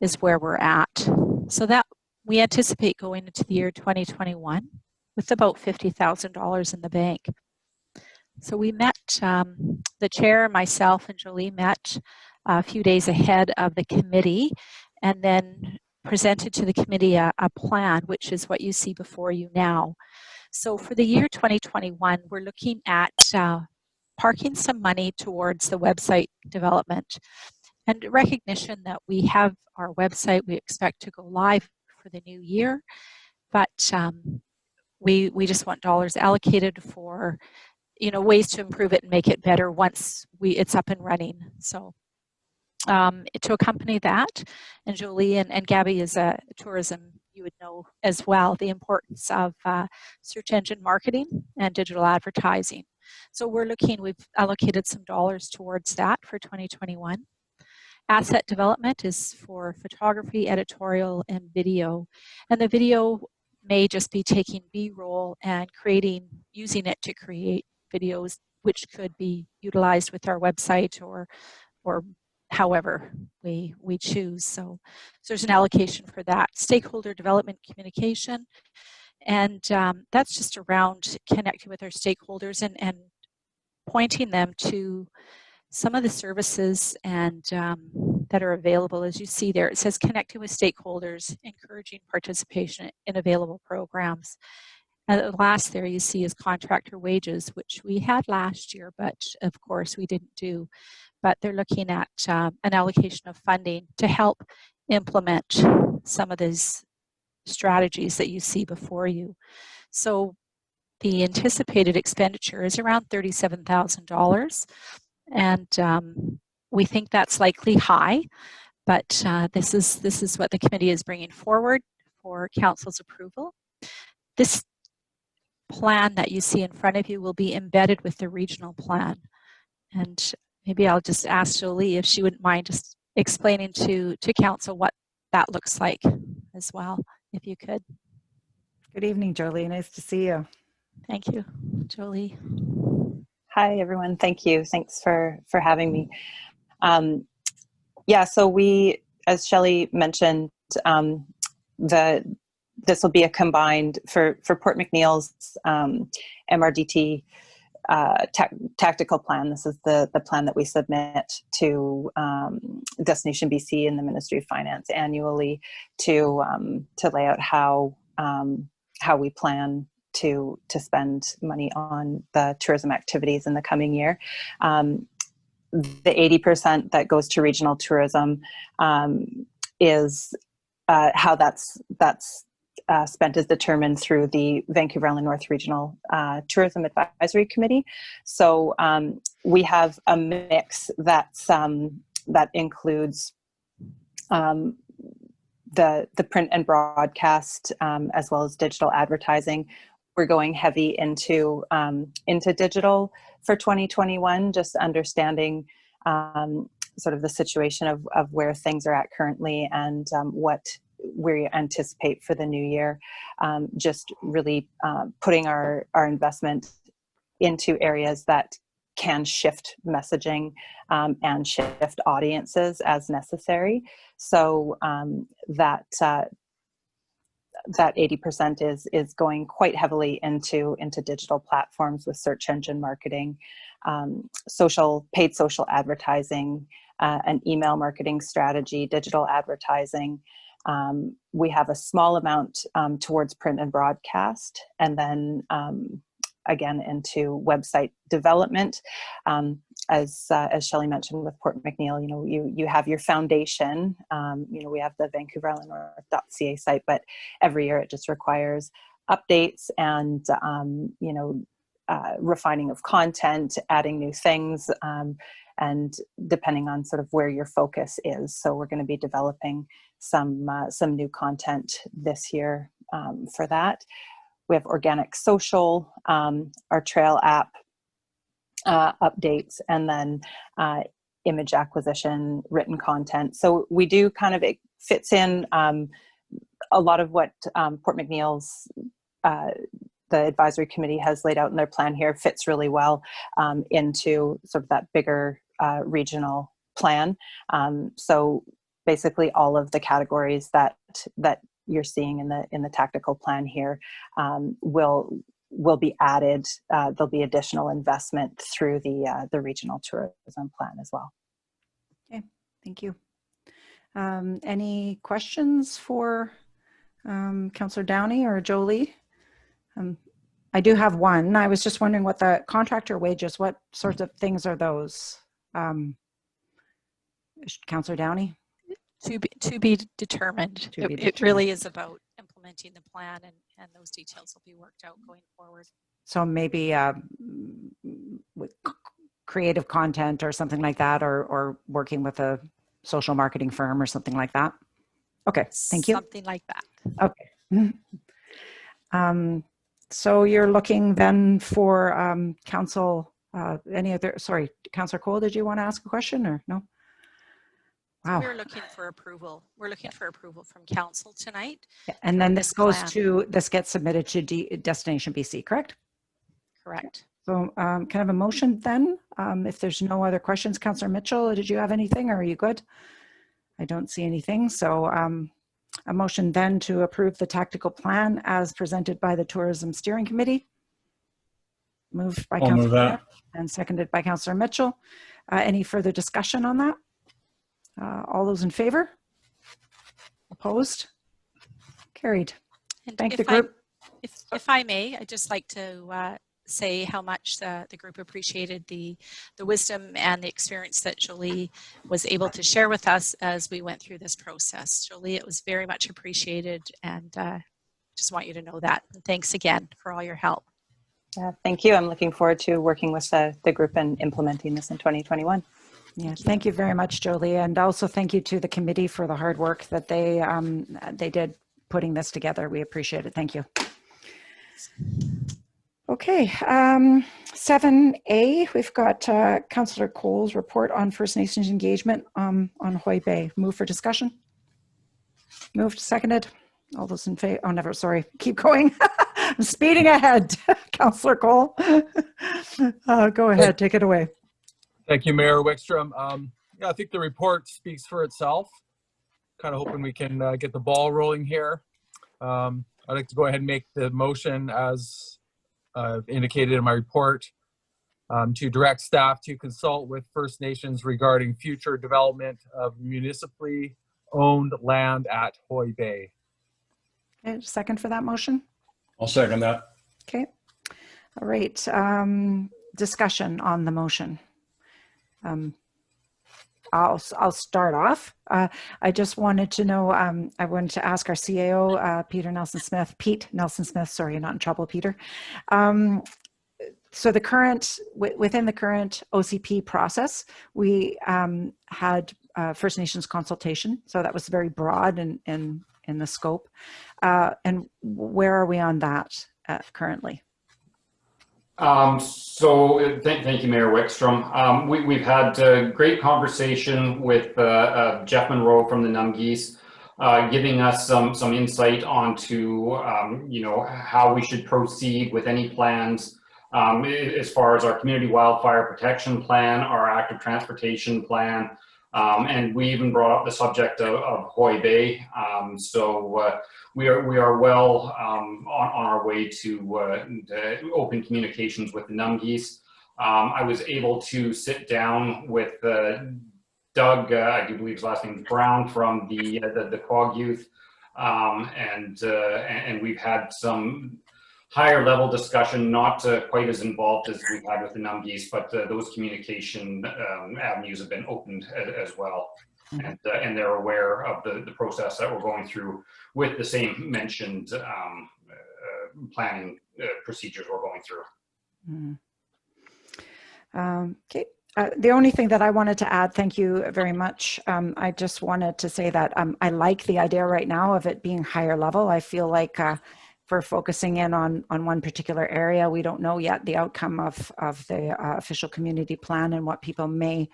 is where we're at. So that we anticipate going into the year 2021 with about $50,000 in the bank. So we met, the chair, myself, and Jolie met a few days ahead of the committee, and then presented to the committee a plan, which is what you see before you now. So for the year 2021, we're looking at parking some money towards the website development and recognition that we have our website. We expect to go live for the new year, but we just want dollars allocated for, you know, ways to improve it and make it better once it's up and running. So to accompany that, and Jolie and Gabby is a tourism, you would know as well, the importance of search engine marketing and digital advertising. So we've allocated some dollars towards that for 2021. Asset development is for photography, editorial, and video. And the video may just be taking B-roll and using it to create videos which could be utilized with our website or however we choose. So there's an allocation for that. Stakeholder development communication, and that's just around connecting with our stakeholders and pointing them to some of the services and that are available. As you see there, it says connecting with stakeholders, encouraging participation in available programs. And the last there you see is contractor wages, which we had last year, but of course we didn't do. But they're looking at an allocation of funding to help implement some of these strategies that you see before you. So the anticipated expenditure is around $37,000. And we think that's likely high, but this is what the committee is bringing forward for council's approval. This plan that you see in front of you will be embedded with the regional plan. And maybe I'll just ask Jolie if she wouldn't mind just explaining to council what that looks like as well, if you could. Good evening, Jolie. Nice to see you. Thank you, Jolie. Hi, everyone. Thank you. Thanks for having me. Yeah, so we, as Shelley mentioned, this will be a combined for Port McNeil's MRDT tactical plan. This is the plan that we submit to Destination BC and the Ministry of Finance annually to lay out how we plan to spend money on the tourism activities in the coming year. The 80% that goes to regional tourism is how that's spent is determined through the Vancouver Island North Regional Tourism Advisory Committee. So we have a mix that includes the print and broadcast as well as digital advertising. We're going heavy into digital for 2021, just understanding sort of the situation of where things are at currently and what we anticipate for the new year. Just really putting our investment into areas that can shift messaging and shift audiences as necessary. So that 80% is going quite heavily into digital platforms with search engine marketing, paid social advertising, an email marketing strategy, digital advertising. We have a small amount towards print and broadcast, and then again into website development. As Shelley mentioned with Port McNeil, you have your foundation. We have the VancouverIslandNorth.ca site, but every year it just requires updates and refining of content, adding new things, and depending on sort of where your focus is. So we're going to be developing some new content this year for that. We have organic social, our trail app updates, and then image acquisition, written content. So we do kind of, it fits in a lot of what Port McNeil's, the advisory committee has laid out in their plan here fits really well into sort of that bigger regional plan. So basically all of the categories that you're seeing in the tactical plan here will be added. There'll be additional investment through the regional tourism plan as well. Okay, thank you. Any questions for Councillor Downey or Jolie? I do have one. I was just wondering what the contractor wages, what sorts of things are those? Councillor Downey? To be determined. It really is about implementing the plan, and those details will be worked out going forward. So maybe with creative content or something like that, or working with a social marketing firm or something like that. Okay, thank you. Something like that. Okay. So you're looking then for council, Councillor Cole, did you want to ask a question or no? Wow. We're looking for approval. We're looking for approval from council tonight. And then this gets submitted to Destination BC, correct? Correct. So can I have a motion then? If there's no other questions, Councillor Mitchell, did you have anything or are you good? I don't see anything. So a motion then to approve the tactical plan as presented by the Tourism Steering Committee. Moved by I'll move Councillor that. and seconded by Councillor Mitchell. Any further discussion on that? All those in favor? Opposed? Carried. And Thank the if I- group. If I may, I'd just like to say how much the group appreciated the wisdom and the experience that Jolie was able to share with us as we went through this process. Jolie, it was very much appreciated, and just want you to know that. And thanks again for all your help. Thank you. I'm looking forward to working with the group and implementing this in 2021. Yeah, thank you very much, Jolie. And also thank you to the committee for the hard work that they did putting this together. We appreciate it. Thank you. Okay, 7A, we've got Councillor Cole's report on First Nations engagement on Hoy Bay. Move for discussion. Moved, seconded. All those in favor? Oh, never, sorry. Keep going. I'm speeding ahead. Councillor Cole. Go ahead, take it away. Thank you, Mayor Wickstrom. Yeah, I think the report speaks for itself. Kind of hoping we can get the ball rolling here. I'd like to go ahead and make the motion as indicated in my report to direct staff to consult with First Nations regarding future development of municipally owned land at Hoy Bay. Okay, second for that motion. I'll second that. Okay. All right. Discussion on the motion. I'll start off. I just wanted to know, I wanted to ask our CAO, Pete Nelson Smith, sorry, not in trouble, Peter. So within the current OCP process, we had First Nations consultation. So that was very broad in the scope. And where are we on that currently? So thank you, Mayor Wickstrom. We've had a great conversation with Jeff Monroe from the Numgees, giving us some insight onto how we should proceed with any plans as far as our community wildfire protection plan, our active transportation plan, and we even brought up the subject of Hoy Bay. So we are well on our way to open communications with the Numgees. I was able to sit down with Doug, I do believe his last name is Brown, from the Quag Youth, and we've had some higher level discussion, not quite as involved as we've had with the Numgees, but those communication avenues have been opened as well. And they're aware of the process that we're going through with the same mentioned planning procedures we're going through. Okay. The only thing that I wanted to add, thank you very much. I just wanted to say that I like the idea right now of it being higher level. I feel like for focusing in on one particular area, we don't know yet the outcome of the official community plan and what people may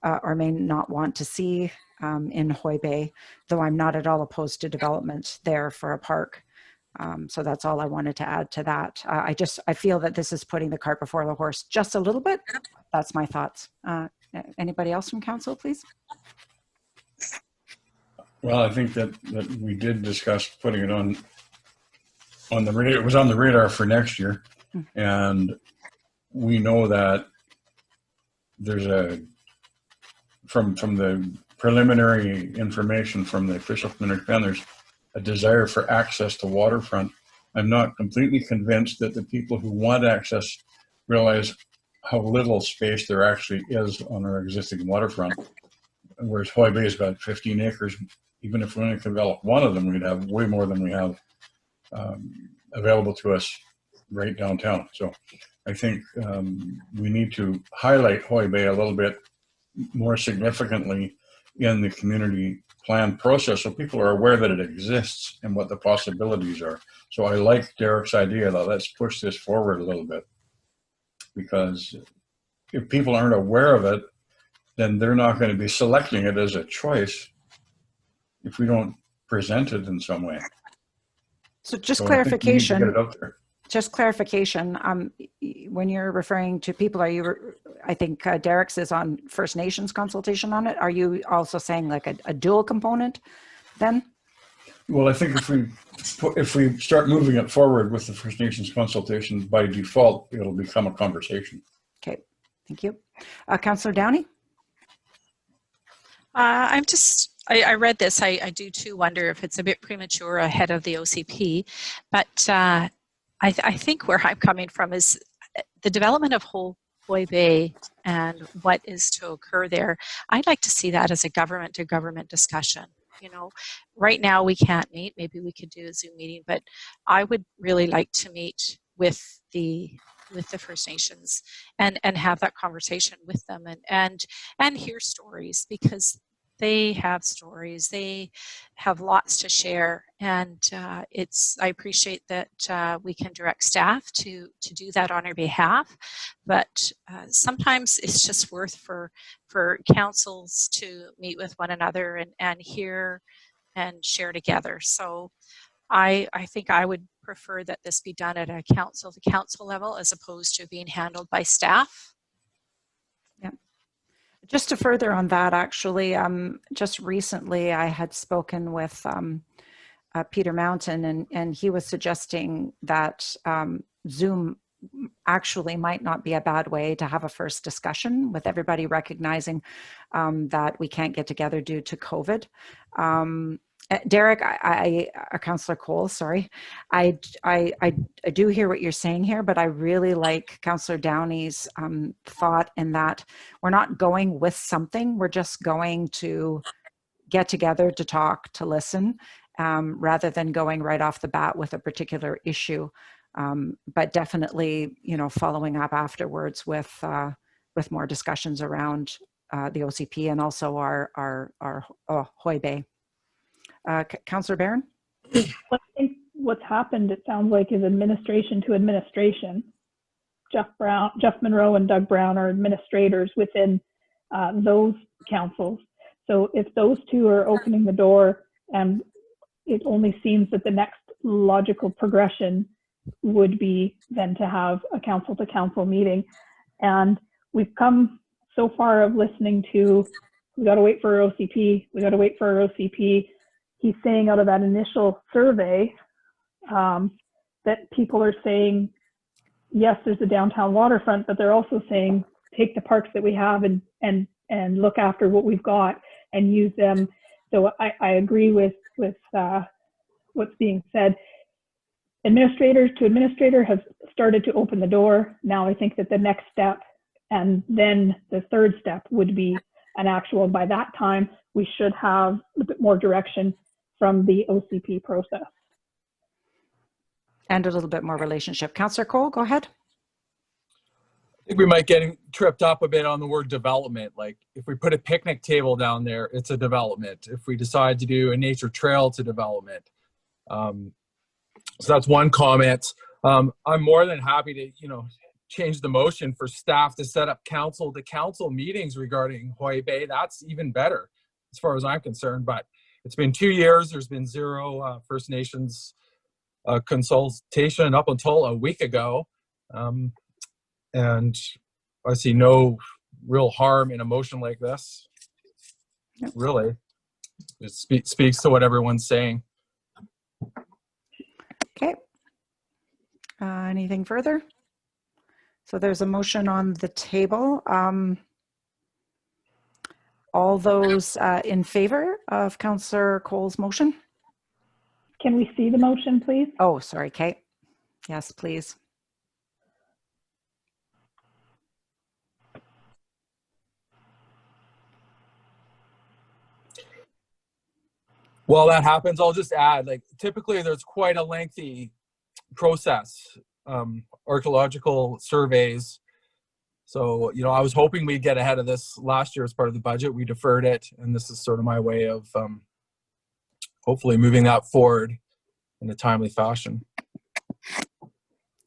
or may not want to see in Hoy Bay, though I'm not at all opposed to development there for a park. So that's all I wanted to add to that. I feel that this is putting the cart before the horse just a little bit. That's my thoughts. Anybody else from council, please? Well, I think that we did discuss putting it on the radar. It was on the radar for next year, and we know that there's from the preliminary information from the official community plan, there's a desire for access to waterfront. I'm not completely convinced that the people who want access realize how little space there actually is on our existing waterfront. Whereas Hoy Bay's got 15 acres. Even if we only develop one of them, we'd have way more than we have available to us right downtown. So I think we need to highlight Hoy Bay a little bit more significantly in the community plan process so people are aware that it exists and what the possibilities are. So I like Derek's idea that let's push this forward a little bit, because if people aren't aware of it, then they're not going to be selecting it as a choice if we don't present it in some way. So just So I think we need to clarification. get it out there. just clarification. When you're referring to people, are you? I think Derek's is on First Nations consultation on it. Are you also saying like a dual component then? Well, I think if we start moving it forward with the First Nations consultation, by default, it'll become a conversation. Okay, thank you. Councillor Downey? I read this. I do too wonder if it's a bit premature ahead of the OCP, but I think where I'm coming from is the development of Hoy Bay and what is to occur there. I'd like to see that as a government to government discussion. You know, right now we can't meet. Maybe we could do a Zoom meeting, but I would really like to meet with the First Nations and have that conversation with them and hear stories, because they have stories, they have lots to share, and I appreciate that we can direct staff to do that on our behalf, but sometimes it's just worth for councils to meet with one another and hear and share together. So I think I would prefer that this be done at a council to council level as opposed to being handled by staff. Just to further on that, actually, just recently I had spoken with Peter Mountain, and he was suggesting that Zoom actually might not be a bad way to have a first discussion with everybody, recognizing that we can't get together due to COVID. Derek, Councillor Cole, sorry. I do hear what you're saying here, but I really like Councillor Downey's thought in that we're not going with something, we're just going to get together to talk, to listen, rather than going right off the bat with a particular issue. But definitely, you know, following up afterwards with more discussions around the OCP and also our Hoy Bay. Councillor Barron? I think what's happened, it sounds like, is administration to administration. Jeff Monroe and Doug Brown are administrators within those councils. So if those two are opening the door, and it only seems that the next logical progression would be then to have a council to council meeting. And we've come so far of listening to, we got to wait for our OCP, we got to wait for our OCP. He's saying out of that initial survey that people are saying, yes, there's a downtown waterfront, but they're also saying, take the parks that we have and look after what we've got and use them. So I agree with what's being said. Administrators to administrator have started to open the door. Now I think that the next step and then the third step would be an actual, by that time, we should have a bit more direction from the OCP process. And a little bit more relationship. Councillor Cole, go ahead. I think we might get tripped up a bit on the word development. Like if we put a picnic table down there, it's a development. If we decide to do a nature trail, it's a development. So that's one comment. I'm more than happy to, you know, change the motion for staff to set up council to council meetings regarding Hoy Bay. That's even better as far as I'm concerned. But it's been 2 years. There's been zero First Nations consultation up until a week ago. And I see no real harm in a motion like this. Yep. Really. It speaks to what everyone's saying. Okay. Anything further? So there's a motion on the table. All those in favor of Councillor Cole's motion? Can we see the motion, please? Oh, sorry, Kate. Yes, please. While that happens, I'll just add, like, typically there's quite a lengthy process, archaeological surveys. So, you know, I was hoping we'd get ahead of this last year as part of the budget. We deferred it, and this is sort of my way of hopefully moving that forward in a timely fashion.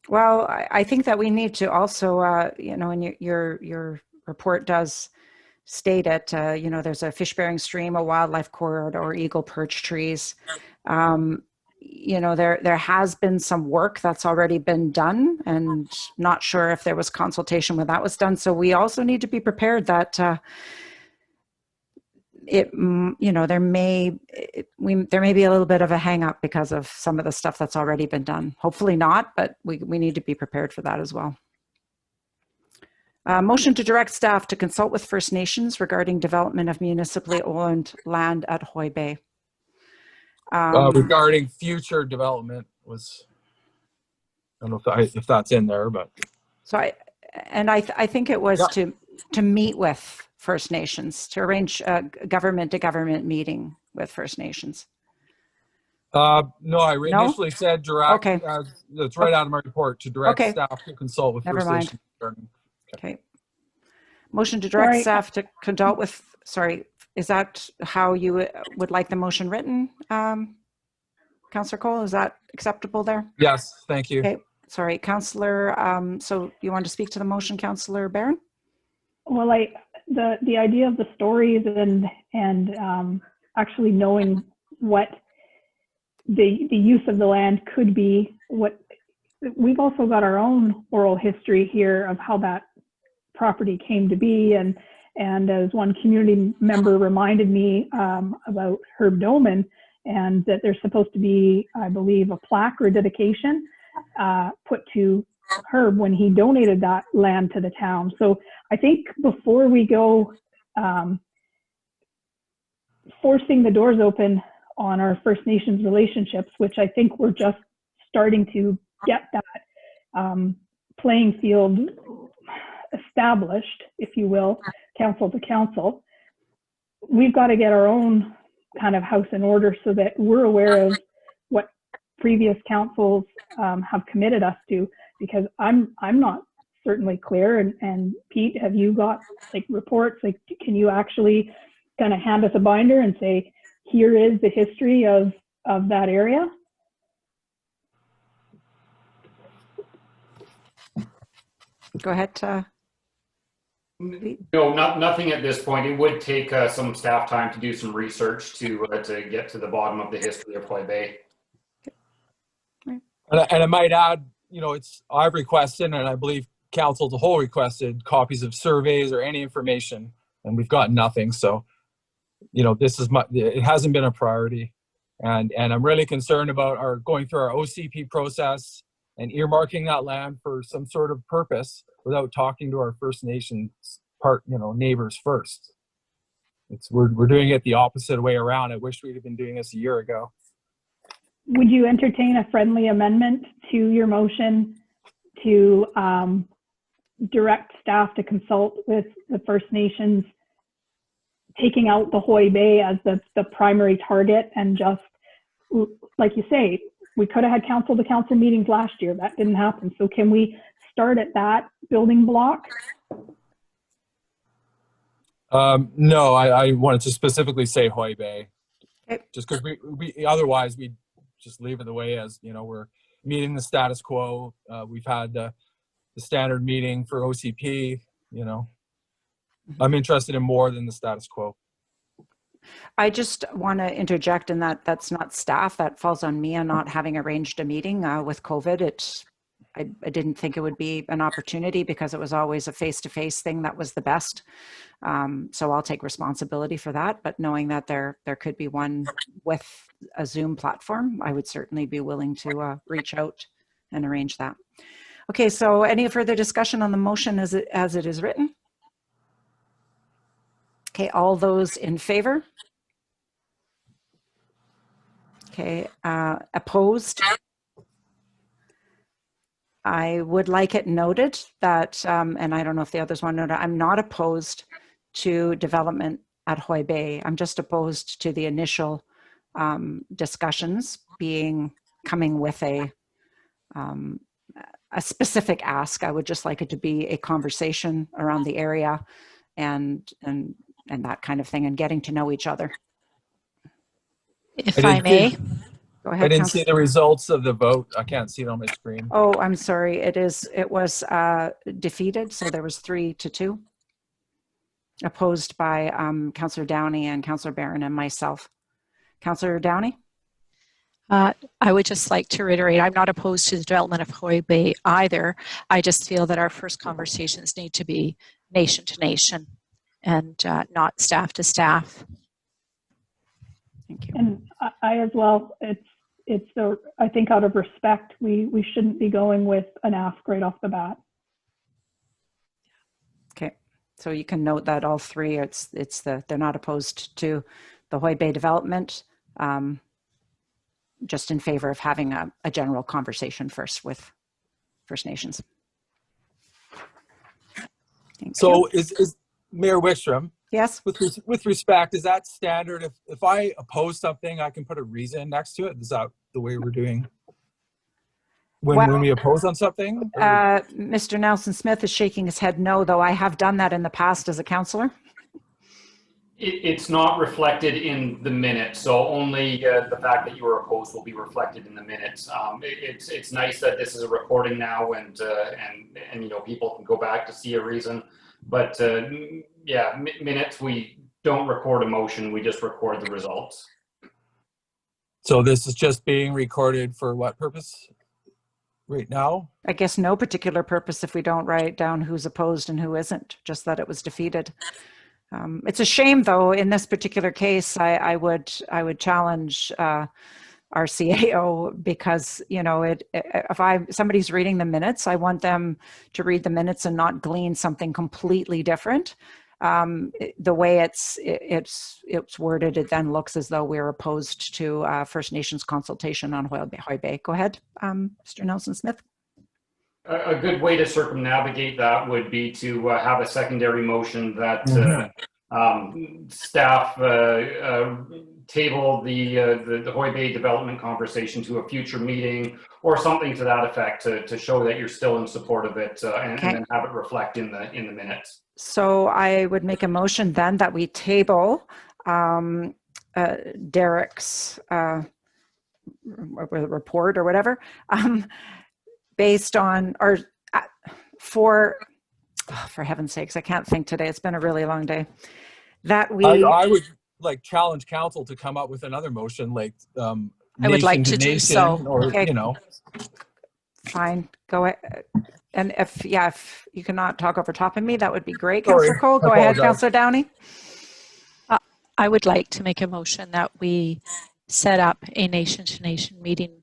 Well, I think that we need to also, you know, and your report does state it, you know, there's a fish-bearing stream, a wildlife corridor, or eagle perch trees. you know, there has been some work that's already been done, and not sure if there was consultation when that was done. So we also need to be prepared that you know, there may be a little bit of a hang up because of some of the stuff that's already been done. Hopefully not, but we need to be prepared for that as well. Motion to direct staff to consult with First Nations regarding development of municipally owned land at Hoy Bay. Regarding future development was, I don't know if that's in there, but. So I think it was to meet with First Nations, to arrange a government-to-government meeting with First Nations. No, I initially said direct. Okay. That's right out of my report, to direct Okay. staff to consult with Never First mind. Nations. Okay. Motion to direct Sorry. staff to consult with, sorry, is that how you would like the motion written? Councillor Cole, is that acceptable there? Yes, thank you. Okay, sorry, Councillor, so you want to speak to the motion, Councillor Barron? Well, the idea of the stories and actually knowing what the use of the land could be, what we've also got our own oral history here of how that property came to be, and as one community member reminded me about Herb Doman, and that there's supposed to be, I believe, a plaque or a dedication put to Herb when he donated that land to the town. So I think before we go forcing the doors open on our First Nations relationships, which I think we're just starting to get that playing field established, if you will, council to council, we've got to get our own kind of house in order so that we're aware of what previous councils have committed us to, because I'm not certainly clear. And Pete, have you got like reports? Like, can you actually kind of hand us a binder and say, here is the history of that area? Go ahead. No, nothing at this point. It would take some staff time to do some research to get to the bottom of the history of Hoy Bay. And I might add, you know, I've requested, and I believe council as a whole requested, copies of surveys or any information, and we've got nothing. So, you know, it hasn't been a priority, and I'm really concerned about going through our OCP process and earmarking that land for some sort of purpose without talking to our First Nations neighbors first. We're doing it the opposite way around. I wish we'd have been doing this a year ago. Would you entertain a friendly amendment to your motion to direct staff to consult with the First Nations, taking out the Hoy Bay as the primary target, and just, like you say, we could have had council to council meetings last year. That didn't happen. So can we start at that building block? No, I wanted to specifically say Hoy Bay. Okay. Just because we otherwise we just leave it the way as, you know, we're meeting the status quo. We've had the standard meeting for OCP, you know. I'm interested in more than the status quo. I just want to interject in that's not staff. That falls on me on not having arranged a meeting with COVID. I didn't think it would be an opportunity because it was always a face-to-face thing that was the best. So I'll take responsibility for that. But knowing that there could be one with a Zoom platform, I would certainly be willing to reach out and arrange that. Okay, so any further discussion on the motion as it is written? Okay, all those in favor? Okay, opposed? I would like it noted that, and I don't know if the others want to note, I'm not opposed to development at Hoy Bay. I'm just opposed to the initial discussions coming with a specific ask. I would just like it to be a conversation around the area and that kind of thing, and getting to know each other. If I may. Go ahead. I didn't Councillor. see the results of the vote. I can't see it on my screen. Oh, I'm sorry. It was defeated. So there was 3-2, opposed by Councillor Downey and Councillor Barron and myself. Councillor Downey? I would just like to reiterate, I'm not opposed to the development of Hoy Bay either. I just feel that our first conversations need to be nation to nation and not staff to staff. Thank you. And I as well, I think out of respect, we shouldn't be going with an ask right off the bat. Okay, so you can note that all three, they're not opposed to the Hoy Bay development, just in favor of having a general conversation first with First Nations. Thank So you. is Mayor Wickstrom, Yes, with respect, is that standard? If I oppose something, I can put a reason next to it? Is that the way we're doing when we oppose on something? Mr. Nelson Smith is shaking his head no, though I have done that in the past as a councillor. It's not reflected in the minutes, so only the fact that you were opposed will be reflected in the minutes. It's nice that this is a recording now, and you know, people can go back to see a reason. But yeah, minutes, we don't record a motion, we just record the results. So this is just being recorded for what purpose right now? I guess no particular purpose if we don't write down who's opposed and who isn't, just that it was defeated. It's a shame, though, in this particular case, I would challenge our CAO because, you know, if somebody's reading the minutes, I want them to read the minutes and not glean something completely different. The way it's worded, it then looks as though we're opposed to First Nations consultation on Hoy Bay. Go ahead, Mr. Nelson Smith. A good way to circumnavigate that would be to have a secondary motion that staff table the Hoy Bay development conversation to a future meeting or something to that effect to show that you're still in support of it and then have it reflect in the minutes. So I would make a motion then that we table Derek's report or whatever, based on, or for heaven's sakes, I can't think today. It's been a really long day. That we, I would like challenge council to come up with another motion, like I would like to do so. or Okay. you know. Fine, go ahead. And if you cannot talk over top of me, that would be great. Councillor Cole, go ahead. Councillor Downey. I would like to make a motion that we set up a nation-to-nation meeting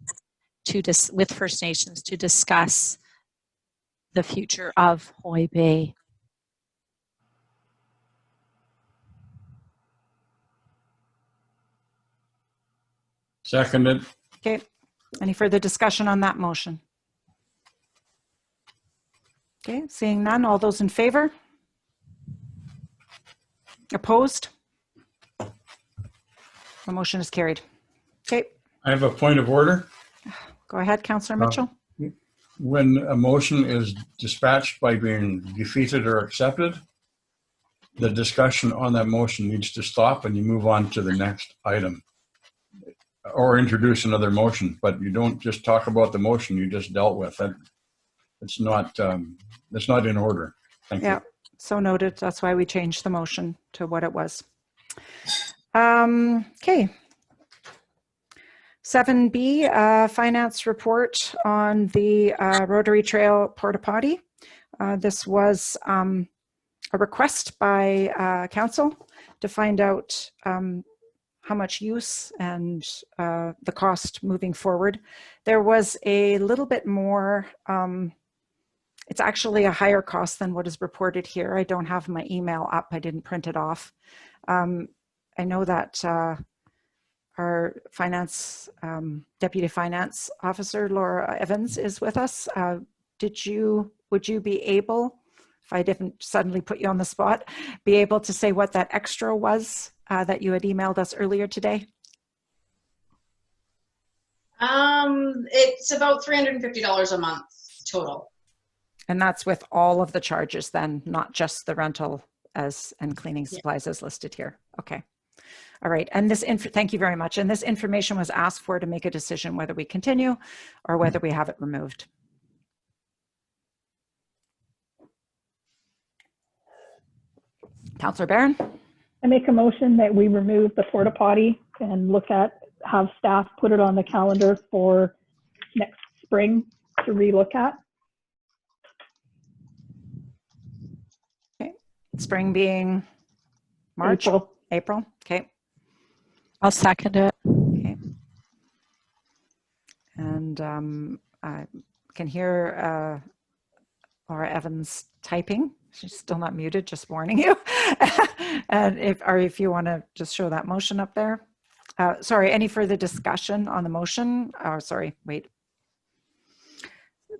with First Nations to discuss the future of Hoy Bay. Seconded. Okay, any further discussion on that motion? Okay, seeing none, all those in favor? Opposed? The motion is carried. Okay, I have a point of order. go ahead, Councillor Mitchell. When a motion is dispatched by being defeated or accepted, the discussion on that motion needs to stop and you move on to the next item or introduce another motion, but you don't just talk about the motion you just dealt with. It's not in order. Thank you. So noted. That's why we changed the motion to what it was. Okay. 7B, finance report on the Rotary Trail Porta Potty. This was a request by council to find out how much use and the cost moving forward. There was a little bit more, it's actually a higher cost than what is reported here. I don't have my email up. I didn't print it off. I know that our finance, deputy finance officer, Laura Evans, is with us. Would you be able, if I didn't suddenly put you on the spot, be able to say what that extra was that you had emailed us earlier today? It's about $350 a month total. And that's with all of the charges then, not just the rental and cleaning supplies as listed here. Okay. All right. And this thank you very much. And this information was asked for to make a decision whether we continue or whether we have it removed. Councillor Barron. I make a motion that we remove the porta potty and look at have staff put it on the calendar for next spring to relook at. Spring being March? April. April? Okay. I'll second it. Okay. And I can hear Laura Evans typing. She's still not muted, just warning you. And if you want to just show that motion up there. Sorry, any further discussion on the motion? Oh, sorry, wait.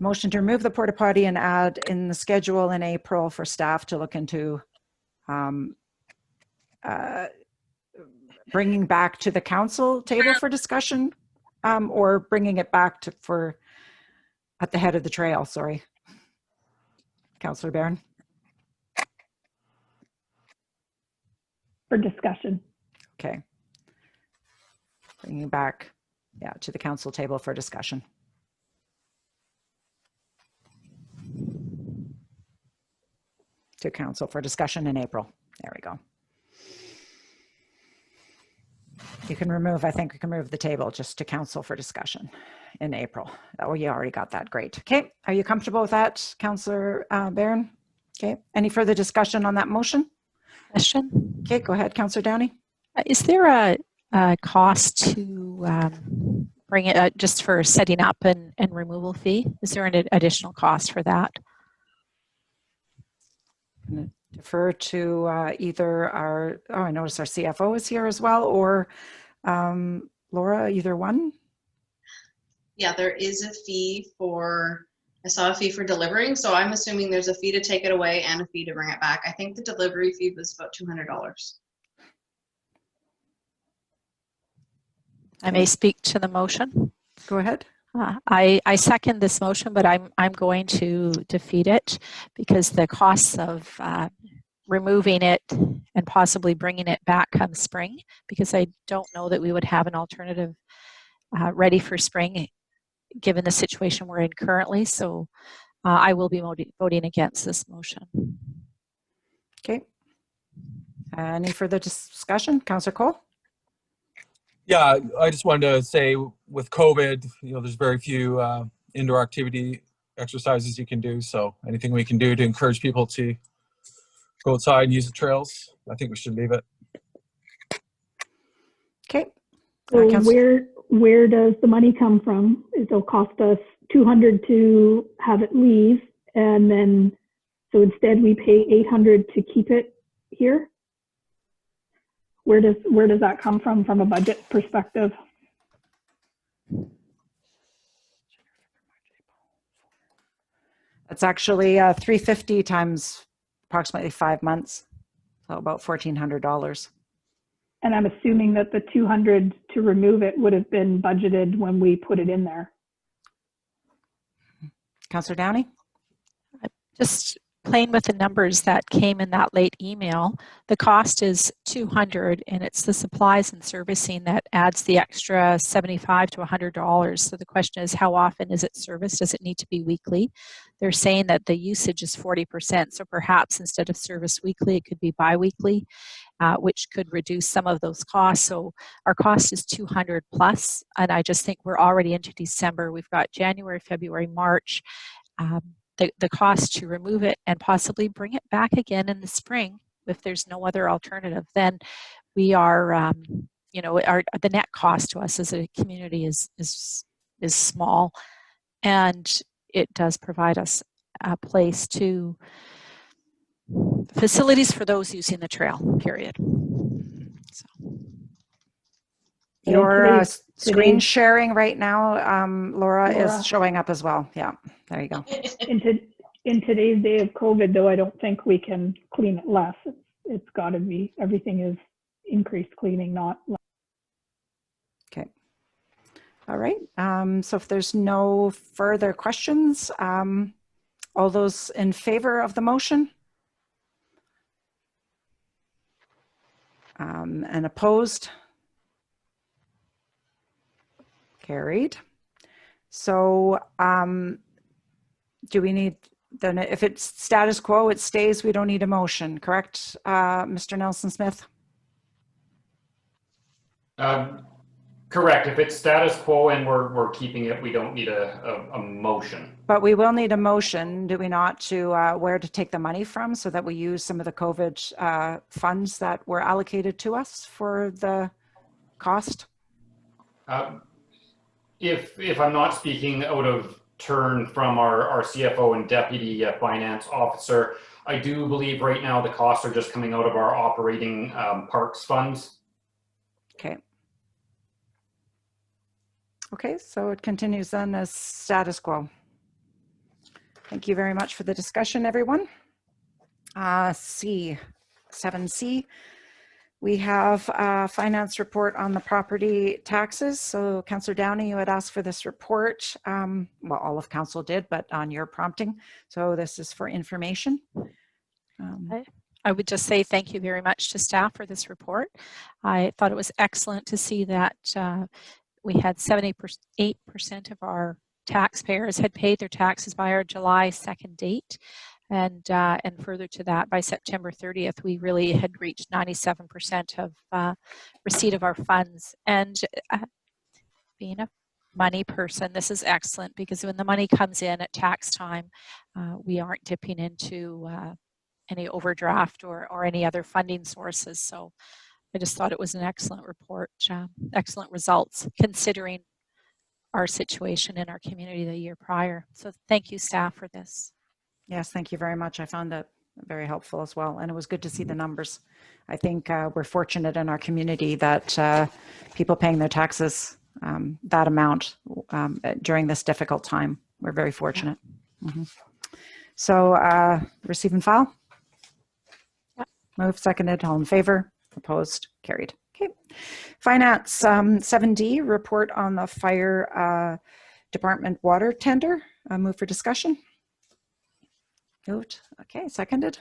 Motion to remove the porta potty and add in the schedule in April for staff to look into bringing back to the council table for discussion, or bringing it back to at the head of the trail, sorry. Councillor Barron. For discussion. Okay. Bringing back, yeah, to the council table for discussion. To council for discussion in April. There we go. You can remove, I think we can move the table just to council for discussion in April. Oh, you already got that. Great. Okay. Are you comfortable with that, Councillor Barron? Okay. Any further discussion on that motion? Question? Okay, go ahead, Councillor Downey. Is there a cost to bring it just for setting up and removal fee? Is there an additional cost for that? I'm going to defer to either our, oh, I notice our CFO is here as well, or Laura, either one. Yeah, there is a fee for, I saw a fee for delivering, so I'm assuming there's a fee to take it away and a fee to bring it back. I think the delivery fee was about $200. I may speak to the motion. Go ahead. I second this motion, but I'm going to defeat it because the costs of removing it and possibly bringing it back come spring, because I don't know that we would have an alternative ready for spring given the situation we're in currently. So I will be voting against this motion. Okay. Any further discussion? Councillor Cole? Yeah, I just wanted to say with COVID, there's very few indoor activity exercises you can do. So anything we can do to encourage people to go outside and use the trails, I think we should leave it. Okay. So where does the money come from? It'll cost us $200 to have it leave, and then so instead we pay $800 to keep it here. Where does that come from a budget perspective? It's actually $350 times approximately 5 months, so about $1,400. And I'm assuming that the $200 to remove it would have been budgeted when we put it in there. Councillor Downey? Just playing with the numbers that came in that late email, the cost is $200, and it's the supplies and servicing that adds the extra $75 to $100. So the question is, how often is it serviced? Does it need to be weekly? They're saying that the usage is 40%, so perhaps instead of service weekly, it could be bi-weekly, which could reduce some of those costs. So our cost is $200 plus, and I just think we're already into December. We've got January, February, March. The cost to remove it and possibly bring it back again in the spring, if there's no other alternative, then we are, the net cost to us as a community is small, and it does provide us a place to facilities for those using the trail, period. So. Your screen sharing right now, Laura, is showing up as well. Yeah, there you go. In today's day of COVID, though, I don't think we can clean it less. It's got to be, everything is increased cleaning, not less. Okay. All right. So if there's no further questions, all those in favor of the motion? And opposed? Carried. So do we need, then if it's status quo, it stays, we don't need a motion, correct, Mr. Nelson Smith? Correct. If it's status quo and we're keeping it, we don't need a motion. But we will need a motion, do we not, to where to take the money from so that we use some of the COVID funds that were allocated to us for the cost? If I'm not speaking out of turn from our CFO and Deputy Finance Officer, I do believe right now the costs are just coming out of our operating parks funds. Okay. Okay, so it continues then as status quo. Thank you very much for the discussion, everyone. C, 7C, we have a finance report on the property taxes. So Councillor Downey, you had asked for this report. Well, all of council did, but on your prompting. So this is for information. I would just say thank you very much to staff for this report. I thought it was excellent to see that we had 78% of our taxpayers had paid their taxes by our July 2nd date. And further to that, by September 30th, we really had reached 97% of receipt of our funds. And being a money person, this is excellent because when the money comes in at tax time, we aren't dipping into any overdraft or any other funding sources. So I just thought it was an excellent report, excellent results considering our situation in our community the year prior. So thank you, staff, for this. Yes, thank you very much. I found that very helpful as well. And it was good to see the numbers. I think we're fortunate in our community that people paying their taxes that amount during this difficult time. We're very fortunate. Mm-hmm. So receive and file? Yep. Moved, seconded, all in favor? Opposed? Carried. Okay. Finance, 7D, report on the fire department water tender. Move for discussion. Moved. Okay, seconded.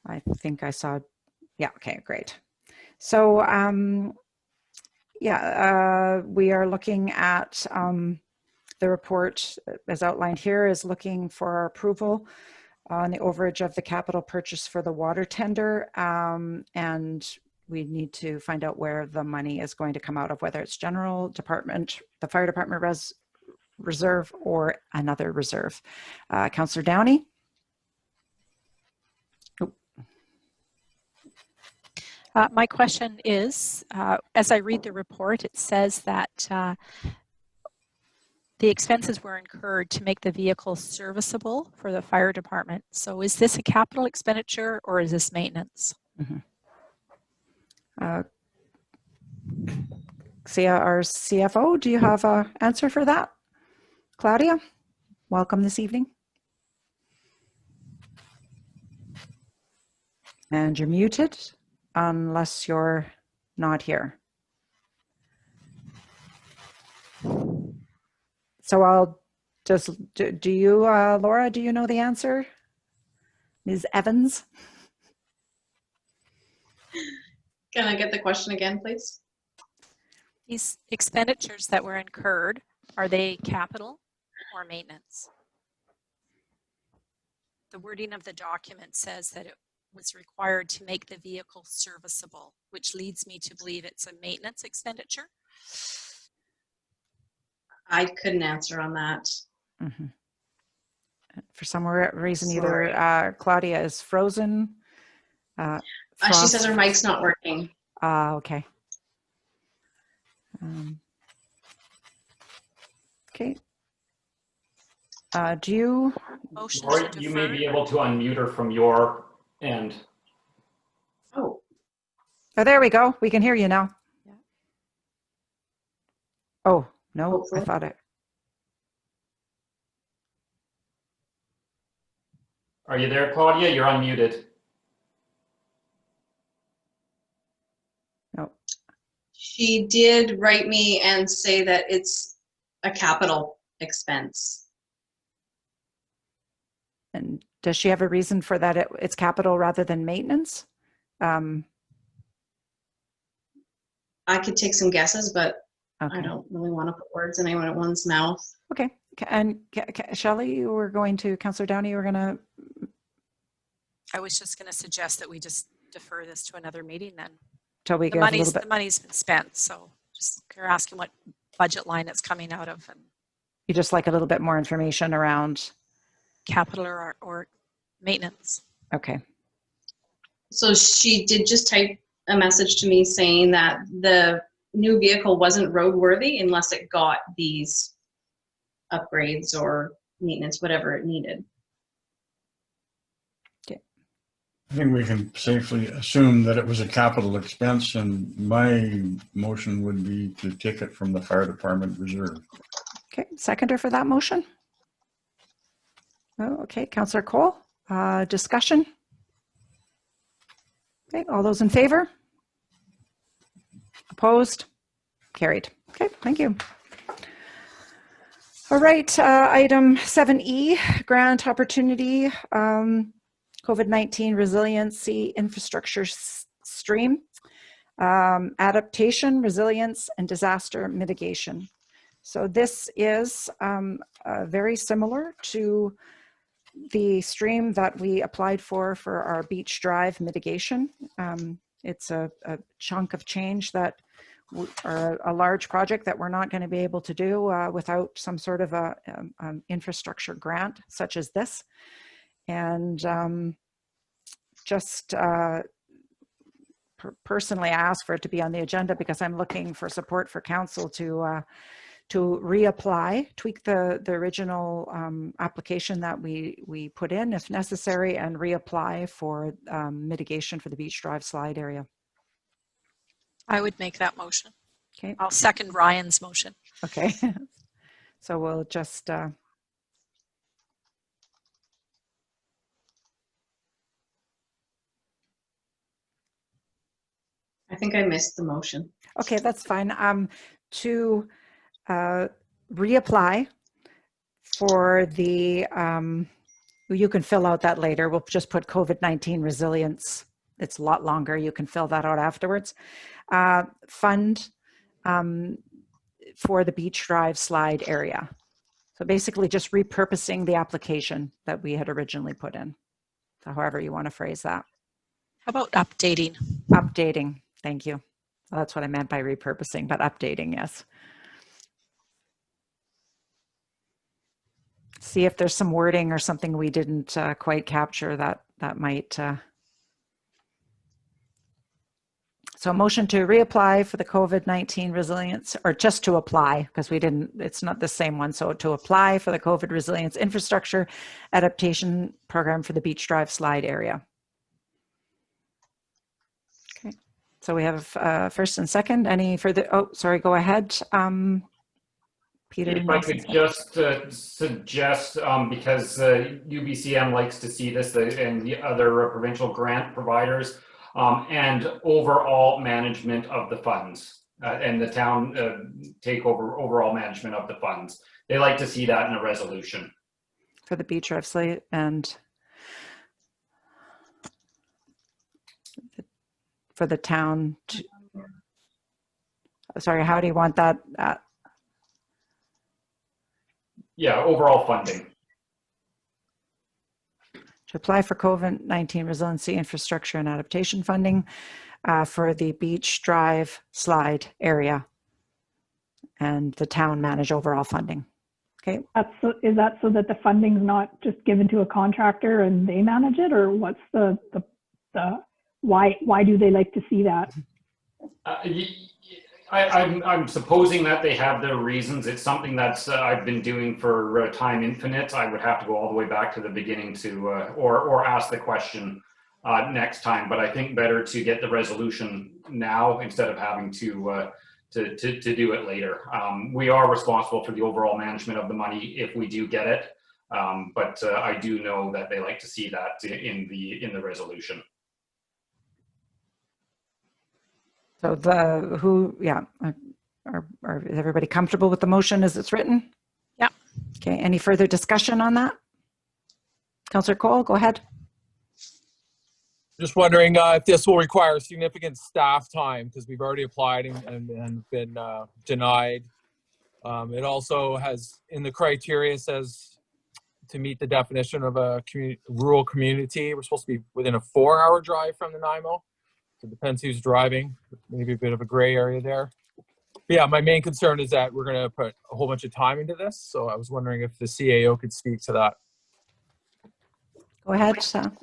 I think I saw, yeah, okay, great. So, we are looking at the report as outlined here is looking for our approval on the overage of the capital purchase for the water tender. And we need to find out where the money is going to come out of, whether it's general department, the fire department reserve, or another reserve. Councillor Downey. My question is, as I read the report, it says that the expenses were incurred to make the vehicle serviceable for the fire department. So is this a capital expenditure or is this maintenance? Mm-hmm. Sia, our CFO, do you have an answer for that? Claudia, welcome this evening. And you're muted unless you're not here. So I'll just, do you, Laura, do you know the answer? Ms. Evans? Can I get the question again, please? These expenditures that were incurred, are they capital or maintenance? The wording of the document says that it was required to make the vehicle serviceable, which leads me to believe it's a maintenance expenditure. I couldn't answer on that. Mm-hmm. For some reason, Sorry. either Claudia is frozen. She says her mic's not working. Okay. Okay. Do you? Motion Or to you may defer. be able to unmute her from your end. Oh, Oh, there we go. We can hear you now. Yeah. Oh, no, Hopefully. I thought it. Are you there, Claudia? You're unmuted. No. she did write me and say that it's a capital expense. And does she have a reason for that? It's capital rather than maintenance? I could take some guesses, but Okay. I don't really want to put words in anyone's mouth. Okay. And Shelley, you were going to, Councillor Downey, you were going to. I was just going to suggest that we just defer this to another meeting then. Till we The get a little bit. money's been spent, so. Just you're asking what budget line it's coming out of and You just like a little bit more information around, capital or maintenance. okay. So she did just type a message to me saying that the new vehicle wasn't roadworthy unless it got these upgrades or maintenance, whatever it needed. I think we can safely assume that it was a capital expense, and my motion would be to take it from the fire department reserve. Okay, seconder for that motion? Oh, okay, Councillor Cole, discussion? Okay, all those in favor? Opposed? Carried. Okay, thank you. All right, item 7E, grant opportunity, COVID-19 resiliency infrastructure stream, adaptation, resilience, and disaster mitigation. So this is very similar to the stream that we applied for our Beach Drive mitigation. It's a chunk of change that are a large project that we're not going to be able to do without some sort of a infrastructure grant such as this. And personally, I asked for it to be on the agenda because I'm looking for support for council to reapply, tweak the original application that we put in if necessary, and reapply for mitigation for the Beach Drive slide area. I would make that motion. Okay. I'll second Ryan's motion. Okay. So we'll just I think I missed the motion. okay, that's fine. To reapply for the, you can fill out that later. We'll just put COVID-19 resilience. It's a lot longer. You can fill that out afterwards. Fund for the Beach Drive slide area. So basically just repurposing the application that we had originally put in. So however you want to phrase that. How about updating? Updating. Thank you. Well, that's what I meant by repurposing, but updating, yes. See if there's some wording or something we didn't quite capture that might. So a motion to reapply for the COVID-19 resilience, or just to apply, because we didn't, it's not the same one. So to apply for the COVID resilience infrastructure adaptation program for the Beach Drive slide area. Okay, so we have first and second. Any further, oh, sorry, go ahead. Peter. If I could just suggest, because UBCM likes to see this and the other provincial grant providers, and overall management of the funds and the town take over overall management of the funds. They like to see that in a resolution. For the Beach Drive slate and for the town. Sorry, how do you want that? Yeah, overall funding. To apply for COVID-19 resiliency infrastructure and adaptation funding for the Beach Drive slide area, and the town manage overall funding. Okay. Is that so that the funding's not just given to a contractor and they manage it, or what's the why do they like to see that? I'm supposing that they have their reasons. It's something that's I've been doing for time infinite. I would have to go all the way back to the beginning to or ask the question next time. But I think better to get the resolution now instead of having to do it later. We are responsible for the overall management of the money if we do get it. But I do know that they like to see that in the resolution. So is everybody comfortable with the motion as it's written? Yeah. Okay, any further discussion on that? Councillor Cole, go ahead. Just wondering if this will require significant staff time, because we've already applied and been denied. It also has, in the criteria, says to meet the definition of a rural community, we're supposed to be within a 4-hour drive from the NIMO. So it depends who's driving, maybe a bit of a gray area there. Yeah, my main concern is that we're going to put a whole bunch of time into this. So I was wondering if the CAO could speak to that. Go ahead, Sam.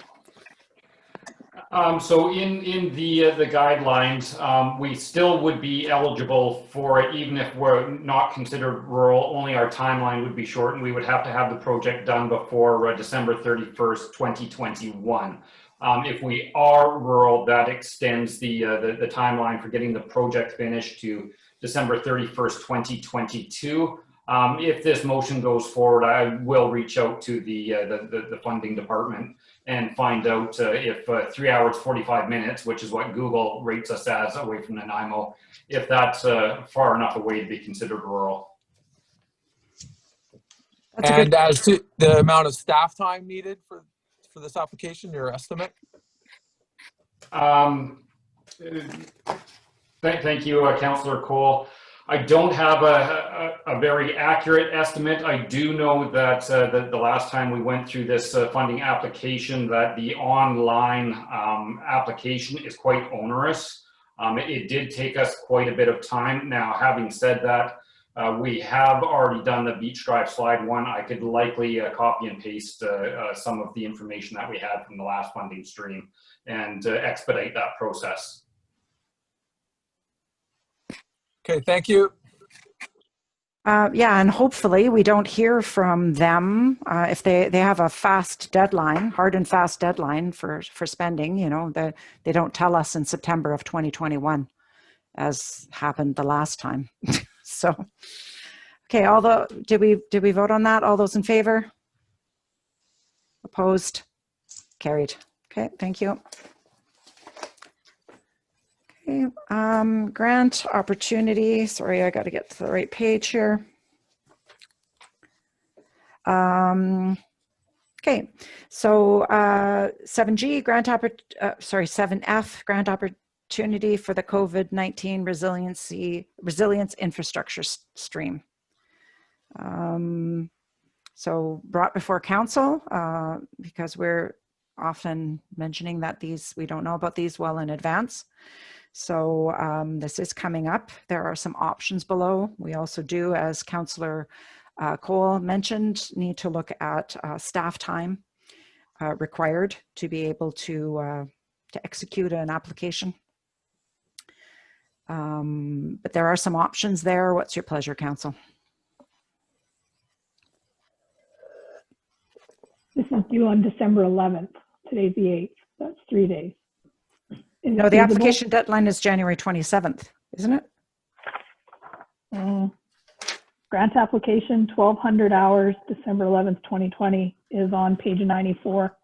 So in the guidelines, we still would be eligible for it, even if we're not considered rural. Only our timeline would be shortened. We would have to have the project done before December 31st, 2021. If we are rural, that extends the timeline for getting the project finished to December 31st, 2022. If this motion goes forward, I will reach out to the funding department and find out if 3 hours 45 minutes, which is what Google rates us as away from Nanaimo, if that's far enough away to be considered rural. And as to the amount of staff time needed for this application, your estimate? Thank you, Councillor Cole. I don't have a very accurate estimate. I do know that the last time we went through this funding application, that the online application is quite onerous. It did take us quite a bit of time. Now, having said that, we have already done the Beach Drive slide one. I could likely copy and paste some of the information that we had from the last funding stream and expedite that process. Okay, thank you. Yeah, and hopefully we don't hear from them if they have a fast deadline, hard and fast deadline for spending. You know, they don't tell us in September of 2021, as happened the last time. So, okay, did we vote on that? All those in favor? Opposed? Carried. Okay, thank you. Okay, grant opportunity. Sorry, I got to get to the right page here. Okay, so 7G grant 7F grant opportunity for the COVID-19 resilience infrastructure stream. So brought before council because we're often mentioning that we don't know about these well in advance. So this is coming up. There are some options below. We also do, as Councillor Cole mentioned, need to look at staff time required to be able to execute an application. But there are some options there. What's your pleasure, Council? This is due on December 11th. Today's the 8th. That's 3 days. No, the application deadline is January 27th, isn't it? Grant application, 1,200 hours, December 11th, 2020 is on page 94.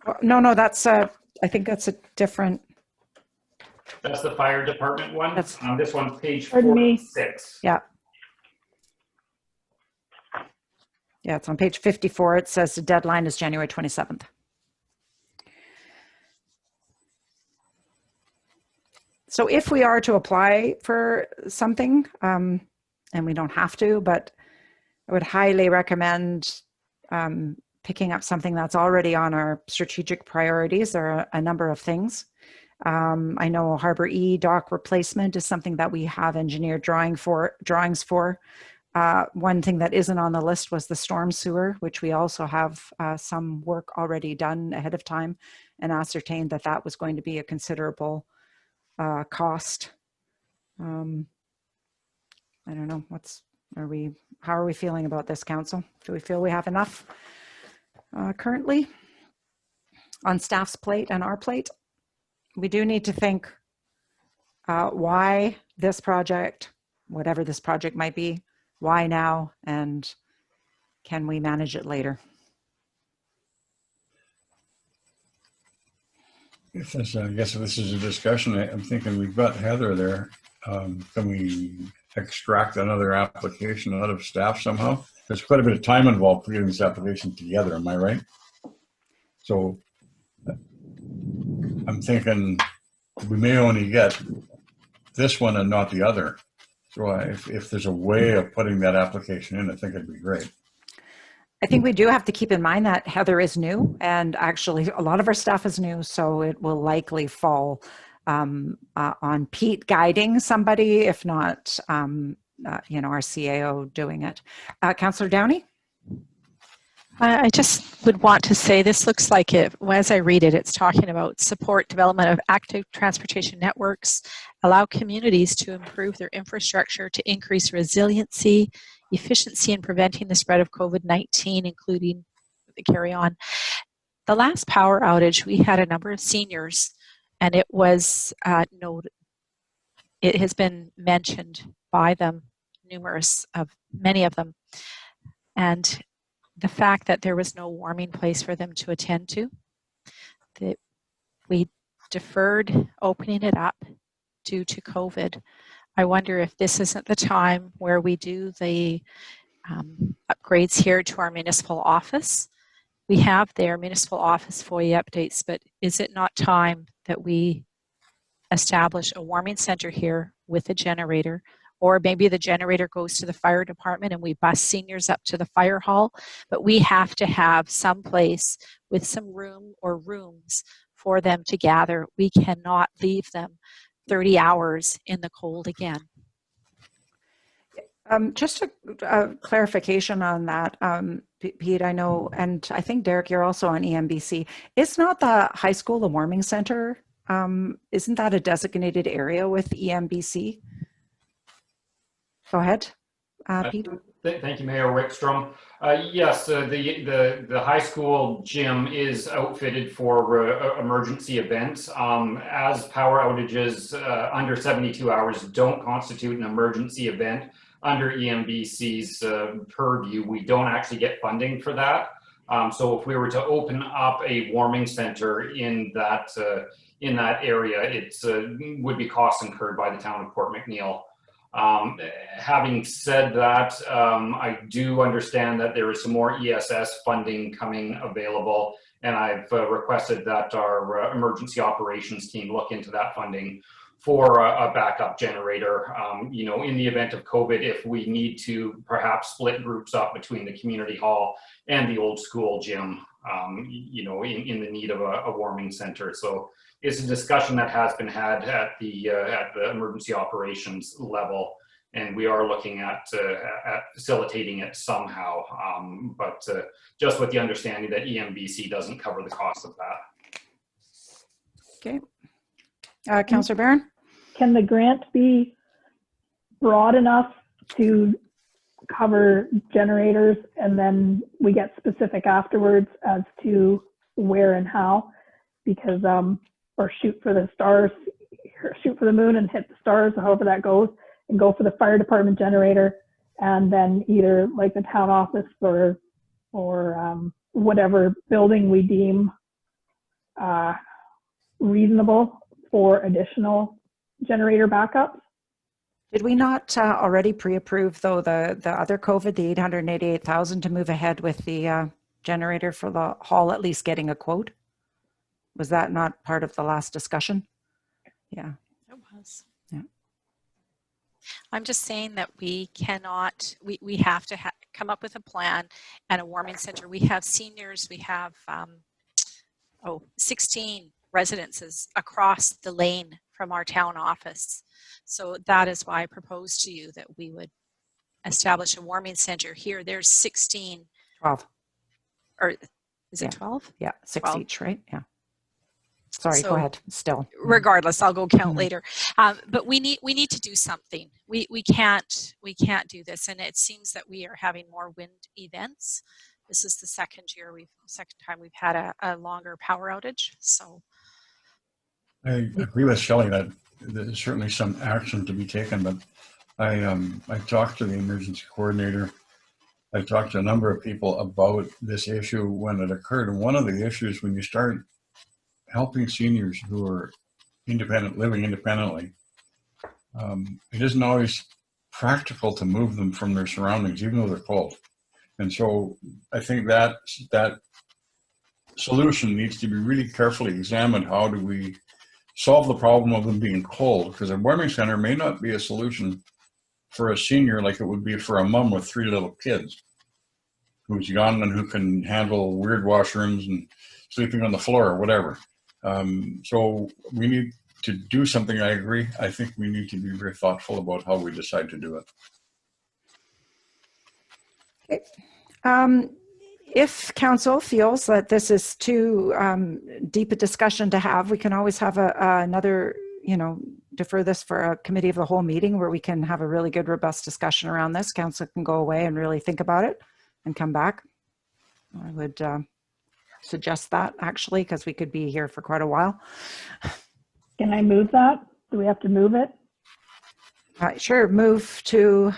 Oh, no, that's I think that's a different. That's the fire department one. This one's page Pardon me. 46. Yeah. Yeah, it's on page 54. It says the deadline is January 27th. So if we are to apply for something, and we don't have to, but I would highly recommend picking up something that's already on our strategic priorities. There are a number of things. I know Harbor E dock replacement is something that we have engineered drawings for. One thing that isn't on the list was the storm sewer, which we also have some work already done ahead of time and ascertained that that was going to be a considerable cost. I don't know, how are we feeling about this, Council? Do we feel we have enough currently on staff's plate and our plate? We do need to think why this project, whatever this project might be, why now, and can we manage it later? I guess if this is a discussion, I'm thinking we've got Heather there. Can we extract another application out of staff somehow? There's quite a bit of time involved putting this application together, am I right? So I'm thinking we may only get this one and not the other. So if there's a way of putting that application in, I think it'd be great. I think we do have to keep in mind that Heather is new, and actually a lot of our staff is new, so it will likely fall on Pete guiding somebody, if not, our CAO doing it. Councillor Downey? I just would want to say this looks like it, as I read it, it's talking about support development of active transportation networks, allow communities to improve their infrastructure to increase resiliency, efficiency in preventing the spread of COVID-19, including the carry on. The last power outage, we had a number of seniors, and it was noted, it has been mentioned by them, many of them, and the fact that there was no warming place for them to attend to, that we deferred opening it up due to COVID. I wonder if this isn't the time where we do the upgrades here to our municipal office. We have their municipal office FOIA updates, but is it not time that we establish a warming center here with a generator? Or maybe the generator goes to the fire department and we bus seniors up to the fire hall, but we have to have some place with some room or rooms for them to gather. We cannot leave them 30 hours in the cold again. Just a clarification on that, Pete, I know, and I think Derek, you're also on EMBC. Is not the high school a warming center? Isn't that a designated area with EMBC? Go ahead, Pete. Thank you, Mayor Wickstrom. Yes, the high school gym is outfitted for emergency events. As power outages under 72 hours don't constitute an emergency event under EMBC's purview, we don't actually get funding for that. So if we were to open up a warming center in that area, it would be costs incurred by the town of Port McNeill. Having said that, I do understand that there is some more ESS funding coming available, and I've requested that our emergency operations team look into that funding for a backup generator. In the event of COVID, if we need to perhaps split groups up between the community hall and the old school gym, in the need of a warming center. So it's a discussion that has been had at the emergency operations level, and we are looking at facilitating it somehow, but just with the understanding that EMBC doesn't cover the cost of that. Okay. Councillor Barron? Can the grant be broad enough to cover generators, and then we get specific afterwards as to where and how? Because or shoot for the stars, shoot for the moon and hit the stars, however that goes, and go for the fire department generator, and then either like the town office or whatever building we deem reasonable for additional generator backups. Did we not already pre-approve, though, the other COVID, the 888,000, to move ahead with the generator for the hall, at least getting a quote? Was that not part of the last discussion? Yeah. It was. Yeah. I'm just saying that we cannot, we have to come up with a plan and a warming center. We have seniors, we have 16 residences across the lane from our town office. So that is why I proposed to you that we would establish a warming center here. There's 16. 12. Or is it 12? Yeah, 6 12. each, right? Yeah. Sorry, So, go ahead. Still. Regardless, I'll go count Mhm. later. But we need to do something. We can't do this. And it seems that we are having more wind events. This is the second time we've had a longer power outage. So I agree with Shelley that there's certainly some action to be taken, but I talked to the emergency coordinator. I talked to a number of people about this issue when it occurred. And one of the issues when you start helping seniors who are living independently, it isn't always practical to move them from their surroundings, even though they're cold. And so I think that solution needs to be really carefully examined. How do we solve the problem of them being cold? Because a warming center may not be a solution for a senior like it would be for a mom with 3 little kids who's young and who can handle weird washrooms and sleeping on the floor or whatever. So we need to do something, I agree. I think we need to be very thoughtful about how we decide to do it. If council feels that this is too deep a discussion to have, we can always have another, defer this for a committee of the whole meeting where we can have a really good, robust discussion around this. Council can go away and really think about it and come back. I would suggest that actually, because we could be here for quite a while. Can I move that? Do we have to move it? Sure, move to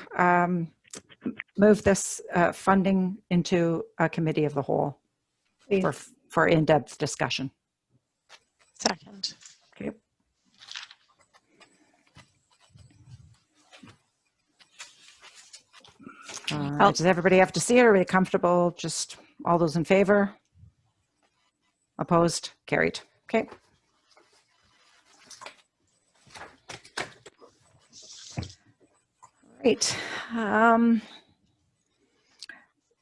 move this funding into a committee of the whole for in-depth discussion. Second. Okay. Does everybody have to see it? Are we comfortable? Just all those in favor? Opposed? Carried. Okay. Great.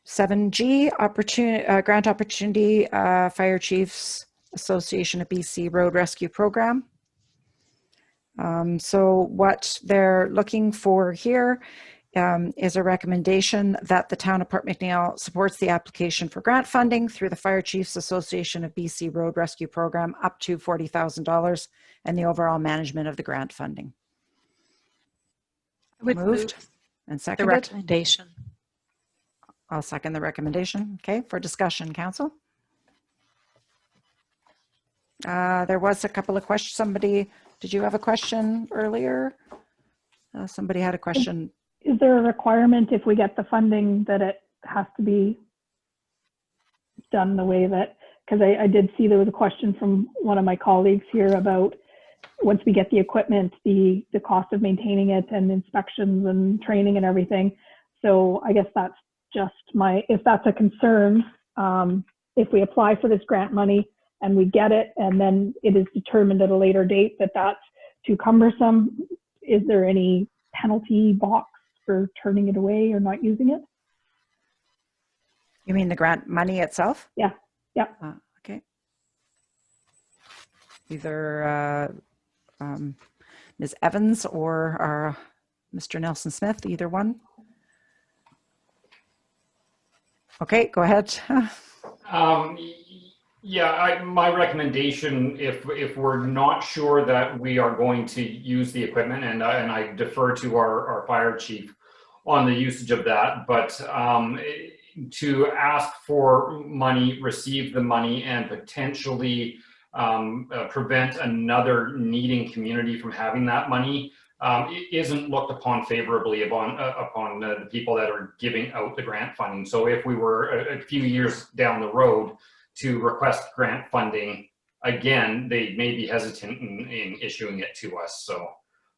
7G, grant opportunity, Fire Chiefs Association of BC Road Rescue Program. So what they're looking for here is a recommendation that the town of Port McNeill supports the application for grant funding through the Fire Chiefs Association of BC Road Rescue Program up to $40,000 and the overall management of the grant funding. I would Moved move and the seconded. recommendation. I'll second the recommendation. Okay, for discussion, council. There was a couple of questions. Did you have a question earlier? Somebody had a question. Is there a requirement if we get the funding that it has to be done the way that, because I did see there was a question from one of my colleagues here about once we get the equipment, the cost of maintaining it and inspections and training and everything. So I guess that's just if that's a concern, if we apply for this grant money and we get it and then it is determined at a later date that that's too cumbersome, is there any penalty box for turning it away or not using it? You mean the grant money itself? Yeah. Yeah. Okay. Either Ms. Evans or Mr. Nelson Smith, either one. Okay, go ahead. Yeah, my recommendation, if we're not sure that we are going to use the equipment, and I defer to our fire chief on the usage of that, but to ask for money, receive the money, and potentially prevent another needing community from having that money isn't looked upon favorably upon the people that are giving out the grant funding. So if we were a few years down the road to request grant funding again, they may be hesitant in issuing it to us. So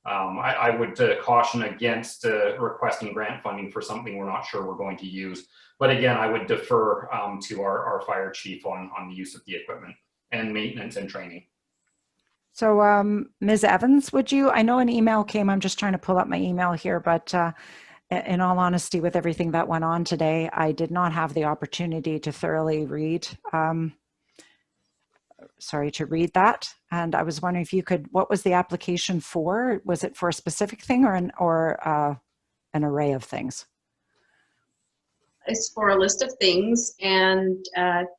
I would caution against requesting grant funding for something we're not sure we're going to use. But again, I would defer to our fire chief on the use of the equipment and maintenance and training. So Ms. Evans, I know an email came, I'm just trying to pull up my email here, but in all honesty, with everything that went on today, I did not have the opportunity to thoroughly read, read that. And I was wondering if you could, what was the application for? Was it for a specific thing or an array of things? It's for a list of things, and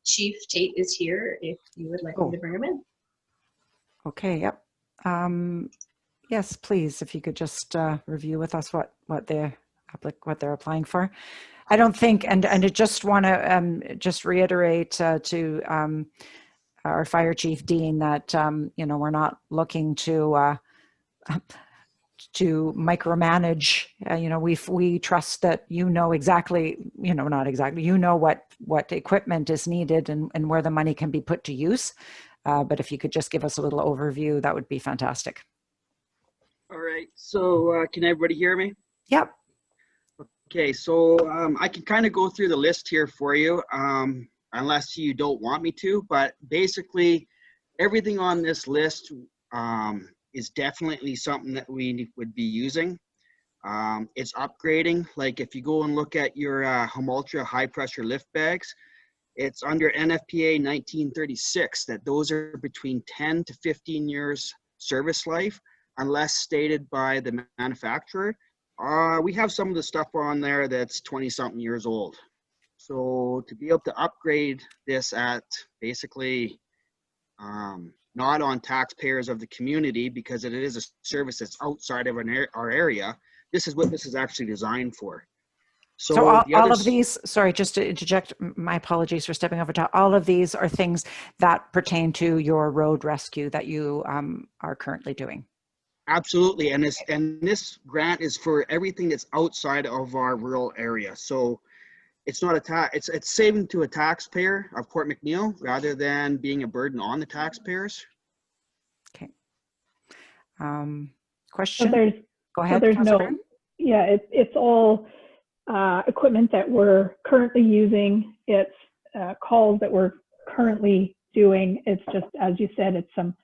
Chief Tate is here if you would like me to bring him in. Okay, yep. Yes, please, if you could just review with us what they're applying for. I don't think, and I just want to just reiterate to our Fire Chief Dean that we're not looking to micromanage. We trust that exactly, not exactly, what equipment is needed and where the money can be put to use. But if you could just give us a little overview, that would be fantastic. All right. So can everybody hear me? Yep. Okay. So I can kind of go through the list here for you, unless you don't want me to. But basically, everything on this list is definitely something that we would be using. It's upgrading. Like if you go and look at your Homultra high pressure lift bags, it's under NFPA 1936 that those are between 10 to 15 years service life unless stated by the manufacturer. We have some of the stuff on there that's 20-something years old. So to be able to upgrade this at basically not on taxpayers of the community, because it is a service that's outside of our area, this is what this is actually designed for. So all, the other all of these, sorry, just to interject, my apologies for stepping over top. All of these are things that pertain to your road rescue that you are currently doing. Absolutely, and this grant is for everything that's outside of our rural area. So it's not a tax. It's saving to a taxpayer of Port McNeill rather than being a burden on the taxpayers. Okay. Question. So Go ahead. there's Councillor no, Byrne. yeah, it's all equipment that we're currently using. It's calls that we're currently doing. It's just, as you said, it's some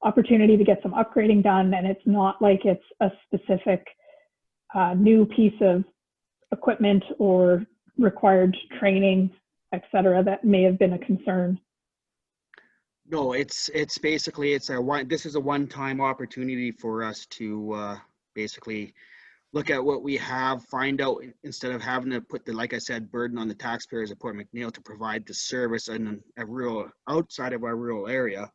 opportunity to get some upgrading done, and it's not like it's a specific new piece of equipment or required training, etc., that may have been a concern. No, it's basically this is a one-time opportunity for us to basically look at what we have, find out, instead of having to put the, like I said, burden on the taxpayers of Port McNeill to provide the service in a rural, outside of our rural area.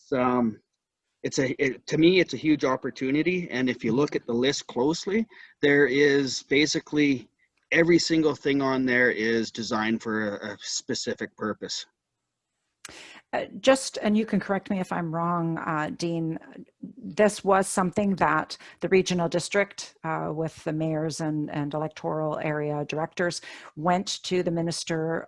To me, it's a huge opportunity. And if you look at the list closely, there is basically every single thing on there is designed for a specific purpose. And you can correct me if I'm wrong, Dean, this was something that the regional district with the mayors and electoral area directors went to the minister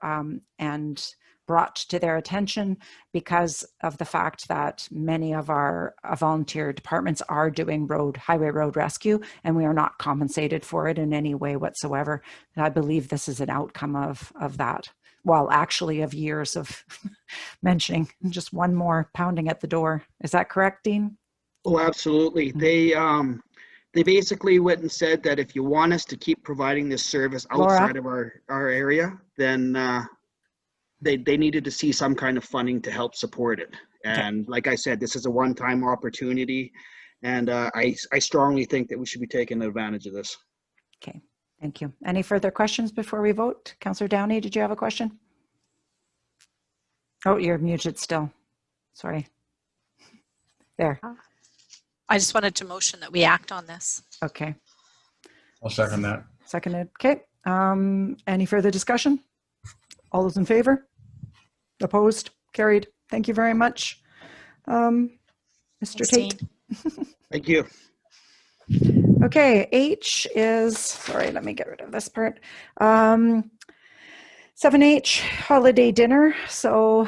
and brought to their attention because of the fact that many of our volunteer departments are doing highway road rescue, and we are not compensated for it in any way whatsoever. And I believe this is an outcome of that. Well, actually of years of mentioning, just one more pounding at the door. Is that correct, Dean? Oh, absolutely. They basically went and said that if you want us to keep providing this service outside of our area, then they needed to see some kind of funding to help support it. And like I said, this is a one-time opportunity, and I strongly think that we should be taking advantage of this. Okay. Thank you. Any further questions before we vote? Councillor Downey, did you have a question? Oh, you're muted still. Sorry. There. I just wanted to motion that we act on this. Okay. I'll second that. Seconded. Okay. Any further discussion? All those in favor? Opposed? Carried. Thank you very much. Mr. Thanks, Tate. Dean. Thank you. Okay, H is, sorry, let me get rid of this part. 7H, holiday dinner. So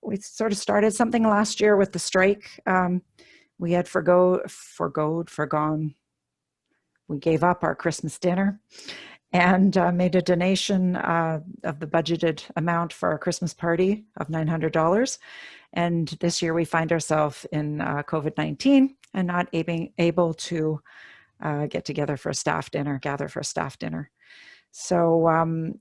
we sort of started something last year with the strike. We had forgone. We gave up our Christmas dinner and made a donation of the budgeted amount for our Christmas party of $900. And this year we find ourselves in COVID-19 and not able to get together for a staff dinner, gather for a staff dinner. So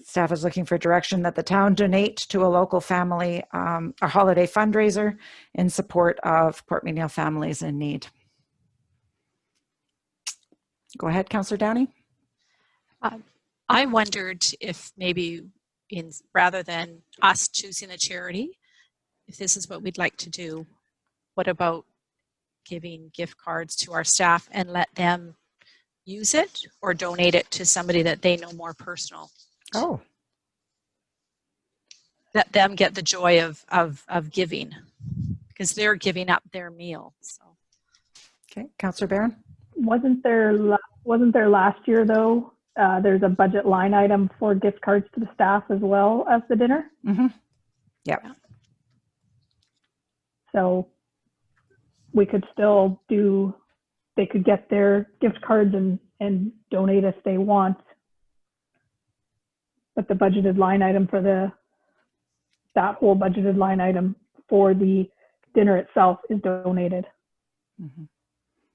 staff is looking for direction that the town donate to a local family, a holiday fundraiser in support of Port McNeill families in need. Go ahead, Councillor Downey. I wondered if maybe rather than us choosing a charity, if this is what we'd like to do, what about giving gift cards to our staff and let them use it or donate it to somebody that they know more personal? Oh. Let them get the joy of giving, because they're giving up their meal. So. Okay, Councillor Barron. Wasn't there last year though? There's a budget line item for gift cards to the staff as well as the dinner. Mm-hmm. Yep. So we could still they could get their gift cards and donate if they want. But the budgeted line item for that whole budgeted line item for the dinner itself is donated. Mm-hmm.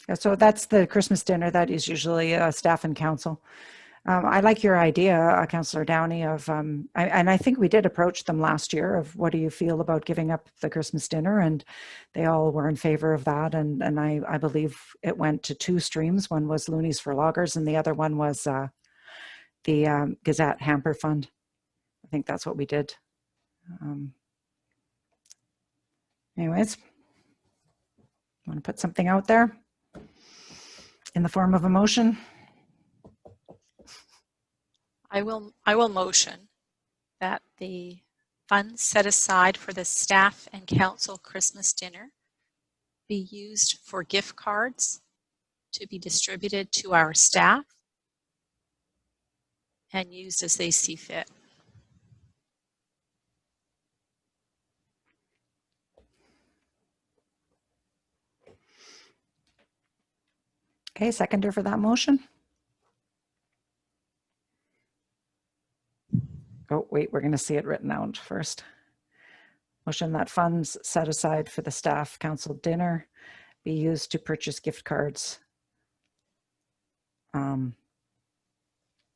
Yeah, so that's the Christmas dinner that is usually staff and council. I like your idea, Councillor Downey, of, and I think we did approach them last year of what do you feel about giving up the Christmas dinner? And they all were in favor of that. And I believe it went to 2 streams. One was Loonies for Loggers and the other one was the Gazette Hamper Fund. I think that's what we did. Anyways, want to put something out there in the form of a motion? I will motion that the funds set aside for the staff and council Christmas dinner be used for gift cards to be distributed to our staff and used as they see fit. Okay, seconder for that motion. Oh, wait, we're going to see it written out first. Motion that funds set aside for the staff council dinner be used to purchase gift cards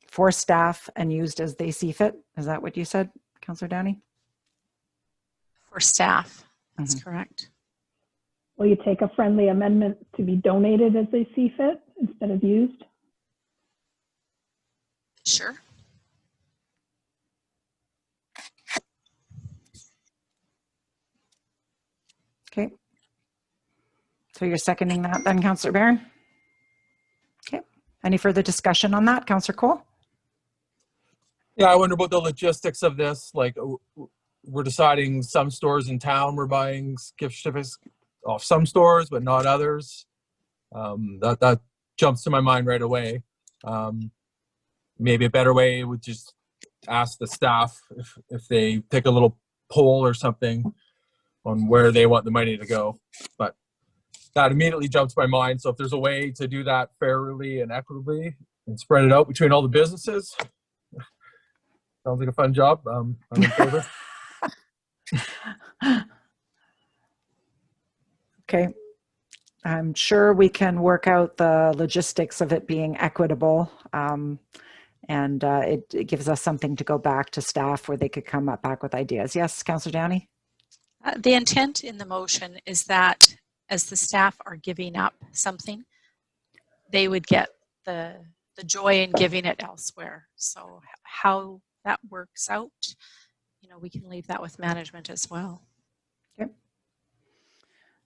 for staff and used as they see fit. Is that what you said, Councillor Downey? For staff, that's correct. Will you take a friendly amendment to be donated as they see fit instead of used? Sure. Okay. So you're seconding that then, Councillor Barron? Okay. Any further discussion on that, Councillor Cole? Yeah, I wonder about the logistics of this. Like, we're deciding some stores in town we're buying gift certificates off some stores, but not others. That jumps to my mind right away. Maybe a better way would just ask the staff if they take a little poll or something on where they want the money to go. But that immediately jumps to my mind. So if there's a way to do that fairly and equitably and spread it out between all the businesses, sounds like a fun job. I'm in favor. Okay. I'm sure we can work out the logistics of it being equitable. And it gives us something to go back to staff where they could come back with ideas. Yes, Councillor Downey? The intent in the motion is that as the staff are giving up something, they would get the joy in giving it elsewhere. So how that works out, we can leave that with management as well. Okay.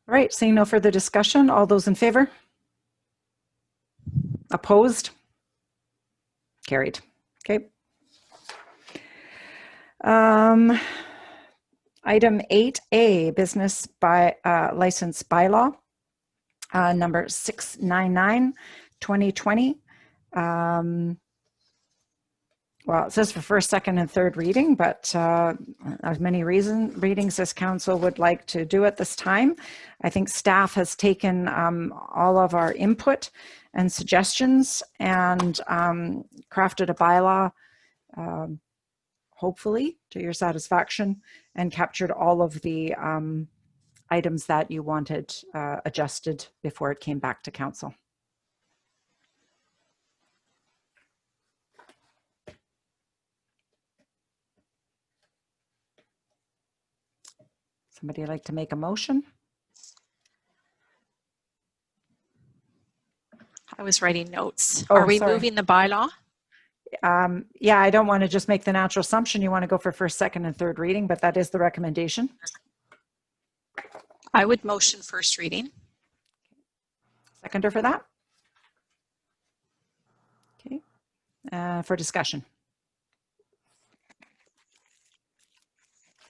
All right, seeing no further discussion, all those in favor? Opposed? Carried. Okay. Item 8A, business license bylaw, number 699, 2020. Well, it says for first, second, and third reading, but as many readings as council would like to do at this time. I think staff has taken all of our input and suggestions and crafted a bylaw, hopefully to your satisfaction, and captured all of the items that you wanted adjusted before it came back to council. Somebody like to make a motion? I was writing notes. Oh, Are we sorry. moving the bylaw? Yeah, I don't want to just make the natural assumption you want to go for first, second, and third reading, but that is the recommendation. I would motion first reading. Seconder for that? Okay. For discussion.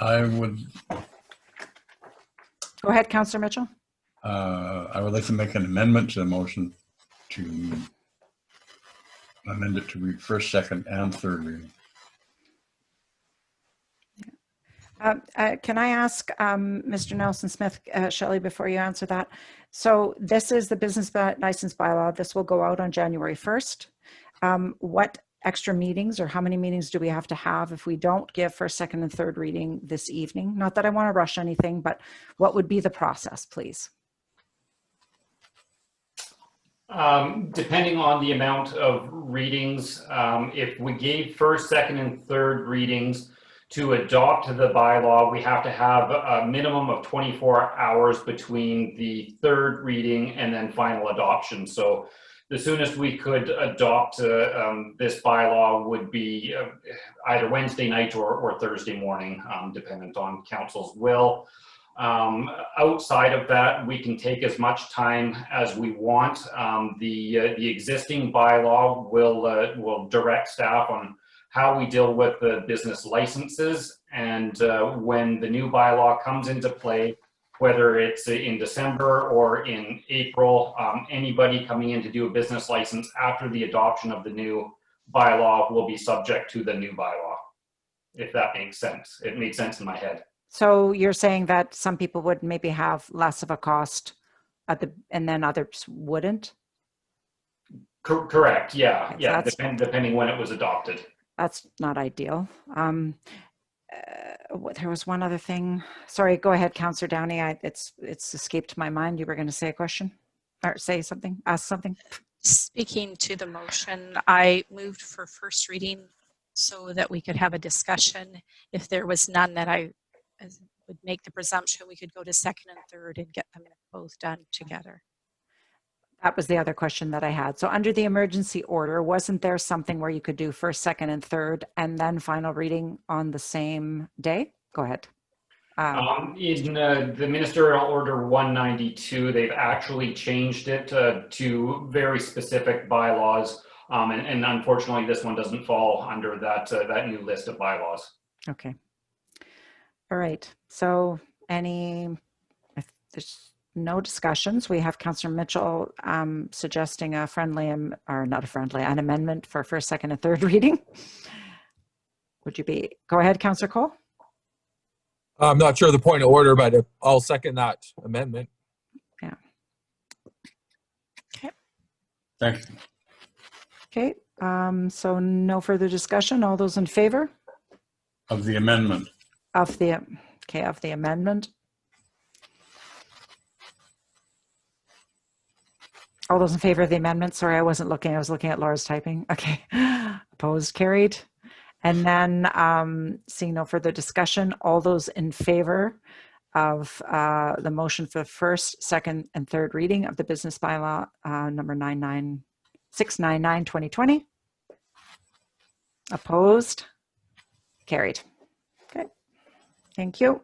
I would Go ahead, Councillor Mitchell. I would like to make an amendment to the motion to amend it to read first, second, and third reading. Can I ask Mr. Nelson Smith, Shelley, before you answer that? So this is the business license bylaw. This will go out on January 1st. What extra meetings or how many meetings do we have to have if we don't give first, second, and third reading this evening? Not that I want to rush anything, but what would be the process, please? Depending on the amount of readings, if we gave first, second, and third readings to adopt the bylaw, we have to have a minimum of 24 hours between the third reading and then final adoption. So the soonest we could adopt this bylaw would be either Wednesday night or Thursday morning, dependent on council's will. Outside of that, we can take as much time as we want. The existing bylaw will direct staff on how we deal with the business licenses, and when the new bylaw comes into play, whether it's in December or in April, anybody coming in to do a business license after the adoption of the new bylaw will be subject to the new bylaw, if that makes sense. It made sense in my head. So you're saying that some people would maybe have less of a cost and then others wouldn't? Correct, yeah, Okay, so yeah, that's- depending when it was adopted. That's not ideal. There was one other thing. Sorry, go ahead, Councillor Downey. It's escaped my mind. You were going to say a question or say something, ask something. Speaking to the motion, I moved for first reading so that we could have a discussion. If there was none, that I would make the presumption we could go to second and third and get them both done together. That was the other question that I had. So under the emergency order, wasn't there something where you could do first, second, and third, and then final reading on the same day? Go ahead. In the Ministerial Order 192, they've actually changed it to very specific bylaws, and unfortunately, this one doesn't fall under that new list of bylaws. Okay. All right. So if there's no discussions, we have Councillor Mitchell suggesting an amendment for first, second, and third reading. Go ahead, Councillor Cole. I'm not sure the point of order, but I'll second that amendment. Yeah. Okay. Thank you. Okay. So no further discussion. All those in favor Of the amendment. of the amendment? All those in favor of the amendment? Sorry, I wasn't looking. I was looking at Laura's typing. Okay. Opposed, carried. And then seeing no further discussion, all those in favor of the motion for the first, second, and third reading of the business bylaw number 699/2020? Opposed? Carried. Okay. Thank you.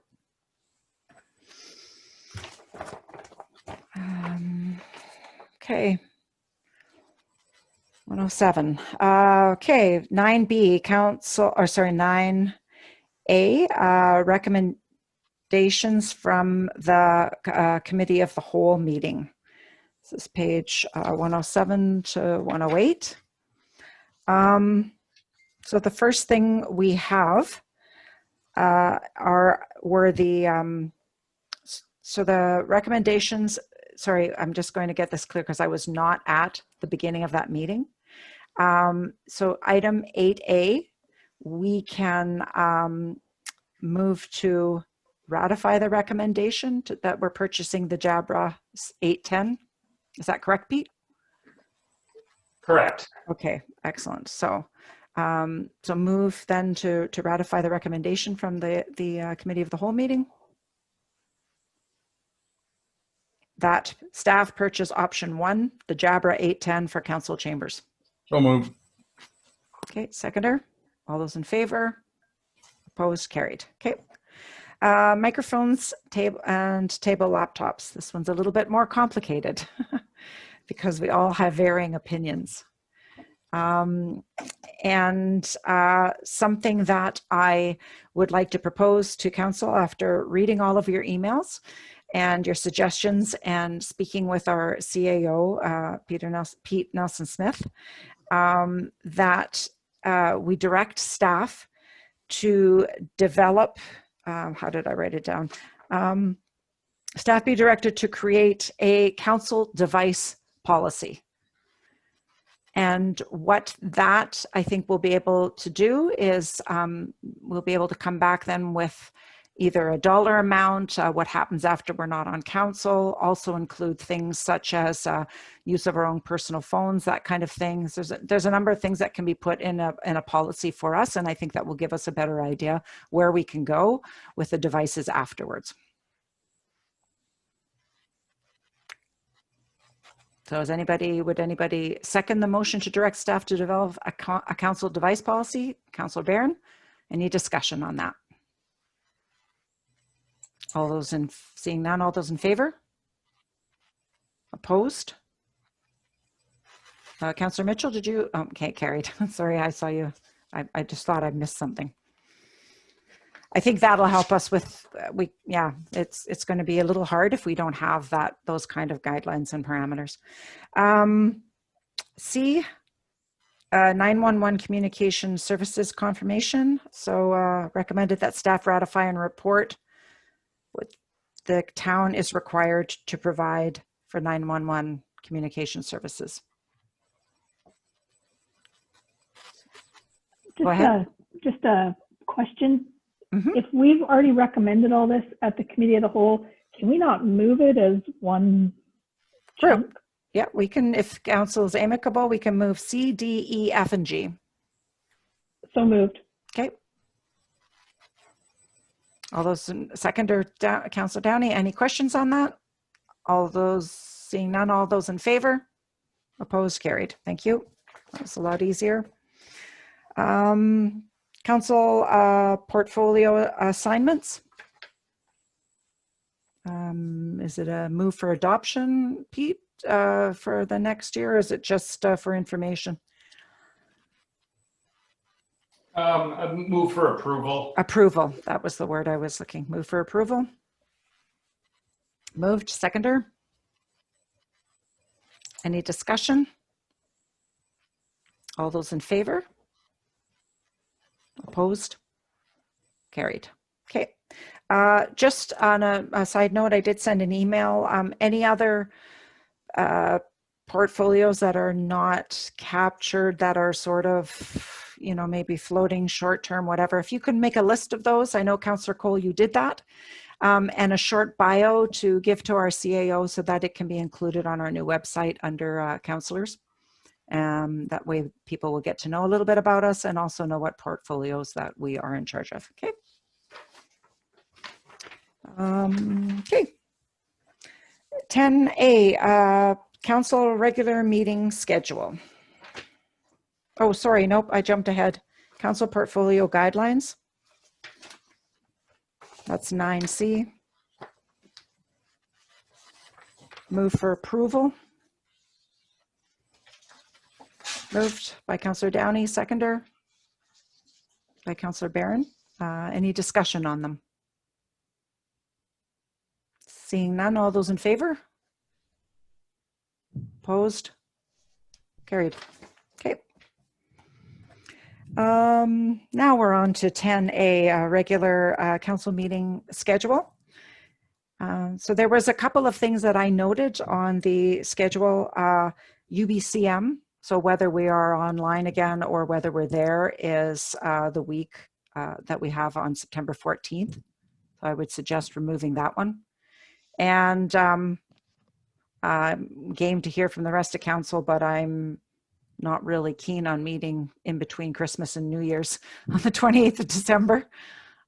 Okay. 107. Okay, 9B, 9A, recommendations from the Committee of the Whole meeting. This is page 107 to 108. So the first thing we have were the recommendations. Sorry, I'm just going to get this clear because I was not at the beginning of that meeting. So item 8A, we can move to ratify the recommendation that we're purchasing the Jabra 810. Is that correct, Pete? Correct. Okay, excellent. So move then to ratify the recommendation from the Committee of the Whole meeting. That staff purchase option 1, the Jabra 810 for council chambers. So moved. Okay, seconder. All those in favor? Opposed? Carried. Okay. Microphones, table laptops. This one's a little bit more complicated because we all have varying opinions. And something that I would like to propose to council after reading all of your emails and your suggestions and speaking with our CAO, Pete Nelson-Smith, that we direct staff to develop, how did I write it down? Staff be directed to create a council device policy. And what that I think we'll be able to do is we'll be able to come back then with either a dollar amount, what happens after we're not on council, also include things such as use of our own personal phones, that kind of thing. There's a number of things that can be put in a policy for us, and I think that will give us a better idea where we can go with the devices afterwards. So would anybody second the motion to direct staff to develop a council device policy? Councillor Barron, any discussion on that? Seeing none, all those in favor? Opposed? Councillor Mitchell, did you? Okay, carried. Sorry, I saw you. I just thought I missed something. I think that'll help us with, it's going to be a little hard if we don't have those kind of guidelines and parameters. C, 911 communication services confirmation. So recommended that staff ratify and report what the town is required to provide for 911 communication services. Go ahead. Just a question. Mm-hmm. If we've already recommended all this at the committee of the whole, can we not move it as one chunk? Yeah, we can, if council is amicable, we can move C, D, E, F, and G. So moved. Okay. All those in seconder, Councillor Downey, any questions on that? All those, seeing none, all those in favor? Opposed, carried. Thank you. That's a lot easier. Council portfolio assignments. Is it a move for adoption, Pete, for the next year? Or is it just for information? A move for approval. Approval. That was the word I was looking. Move for approval. Moved. Seconder. Any discussion? All those in favor? Opposed? Carried. Okay. Just on a side note, I did send an email. Any other portfolios that are not captured, that are sort of, maybe floating short term, whatever, if you can make a list of those. I know Councillor Cole, you did that. And a short bio to give to our CAO so that it can be included on our new website under councillors. That way people will get to know a little bit about us and also know what portfolios that we are in charge of. Okay. Okay. 10A, council regular meeting schedule. Oh, sorry. Nope. I jumped ahead. Council portfolio guidelines. That's 9C. Move for approval. Moved by Councillor Downey, seconder by Councillor Barron. Any discussion on them? Seeing none, all those in favor? Opposed? Carried. Okay. Now we're on to 10A, regular council meeting schedule. So there was a couple of things that I noted on the schedule. UBCM, so whether we are online again or whether we're there, is the week that we have on September 14th. So I would suggest removing that one. And I'm game to hear from the rest of council, but I'm not really keen on meeting in between Christmas and New Year's on the 28th of December.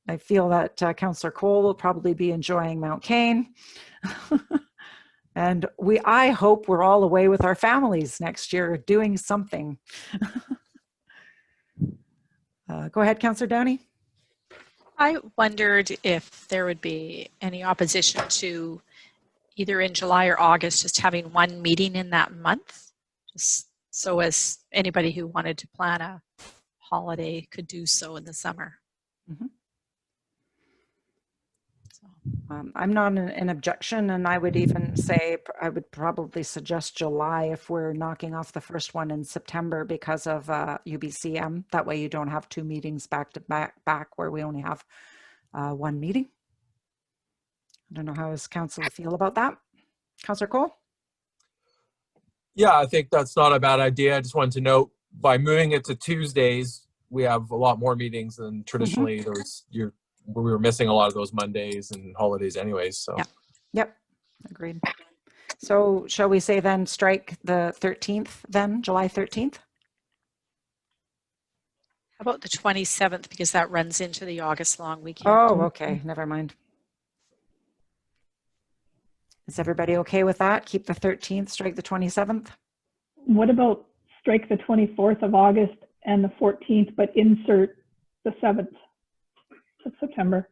I feel that Councillor Cole will probably be enjoying Mount Cain. And I hope we're all away with our families next year doing something. Go ahead, Councillor Downey. I wondered if there would be any opposition to either in July or August, just having one meeting in that month, just so as anybody who wanted to plan a holiday could do so in the summer. Mm-hmm. I'm not an objection, and I would even say I would probably suggest July if we're knocking off the first one in September because of UBCM. That way you don't have two meetings back to back where we only have one meeting. I don't know how does council feel about that. Councillor Cole? Yeah, I think that's not a bad idea. I just wanted to note, by moving it to Tuesdays, we have a lot more meetings than traditionally. we were missing a lot of those Mondays and holidays anyways. So Yeah. Yep, agreed. So shall we say then strike the 13th then, July 13th? How about the 27th, because that runs into the August long weekend? Oh, okay, never mind. Is everybody okay with that? Keep the 13th, strike the 27th? What about strike the 24th of August and the 14th, but insert the 7th of September?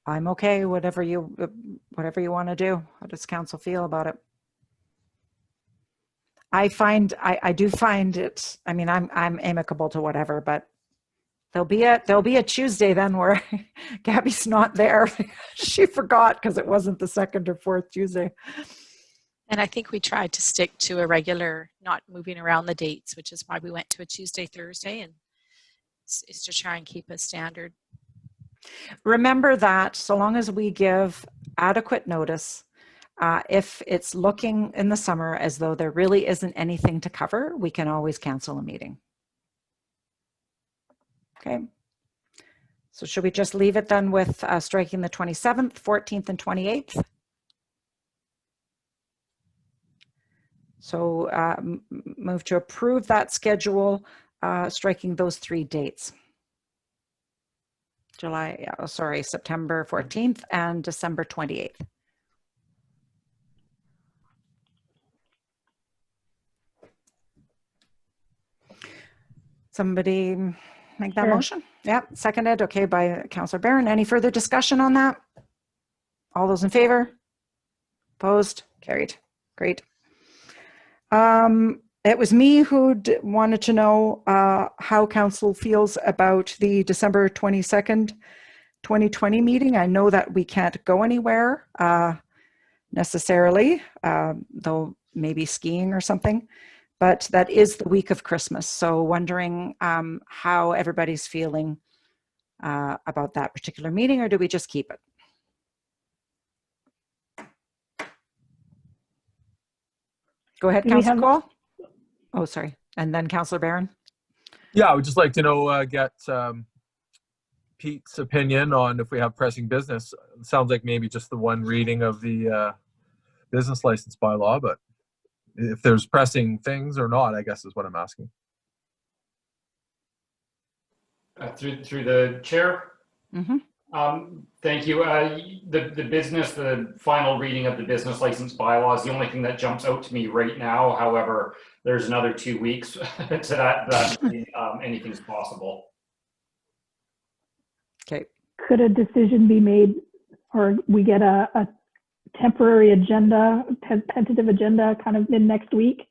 I'm okay, whatever you want to do. How does council feel about it? I do find it, I mean, I'm amicable to whatever, but there'll be a Tuesday then where Gabby's not there. She forgot because it wasn't the second or fourth Tuesday. And I think we tried to stick to a regular, not moving around the dates, which is why we went to a Tuesday, Thursday, and is to try and keep a standard. Remember that so long as we give adequate notice, if it's looking in the summer as though there really isn't anything to cover, we can always cancel a meeting. Okay. So should we just leave it then with striking the 27th, 14th, and 28th? So move to approve that schedule, striking those 3 dates. September 14th and December 28th. Somebody make that Sure. motion? Yeah, seconded. Okay, by Councillor Barron. Any further discussion on that? All those in favor? Opposed? Carried. Great. It was me who wanted to know how council feels about the December 22nd, 2020 meeting. I know that we can't go anywhere necessarily, though maybe skiing or something, but that is the week of Christmas. So wondering how everybody's feeling about that particular meeting, or do we just keep it? Go ahead, Councillor Cole. Oh, sorry. And then Councillor Barron. yeah, I would just like to know, get Pete's opinion on if we have pressing business. It sounds like maybe just the one reading of the business license bylaw, but if there's pressing things or not, I guess is what I'm asking. Through the chair. Mm-hmm. Thank you. The final reading of the business license bylaw is the only thing that jumps out to me right now. However, there's another 2 weeks to that anything's possible. Okay. Could a decision be made, or we get a temporary agenda, tentative agenda kind of mid next week,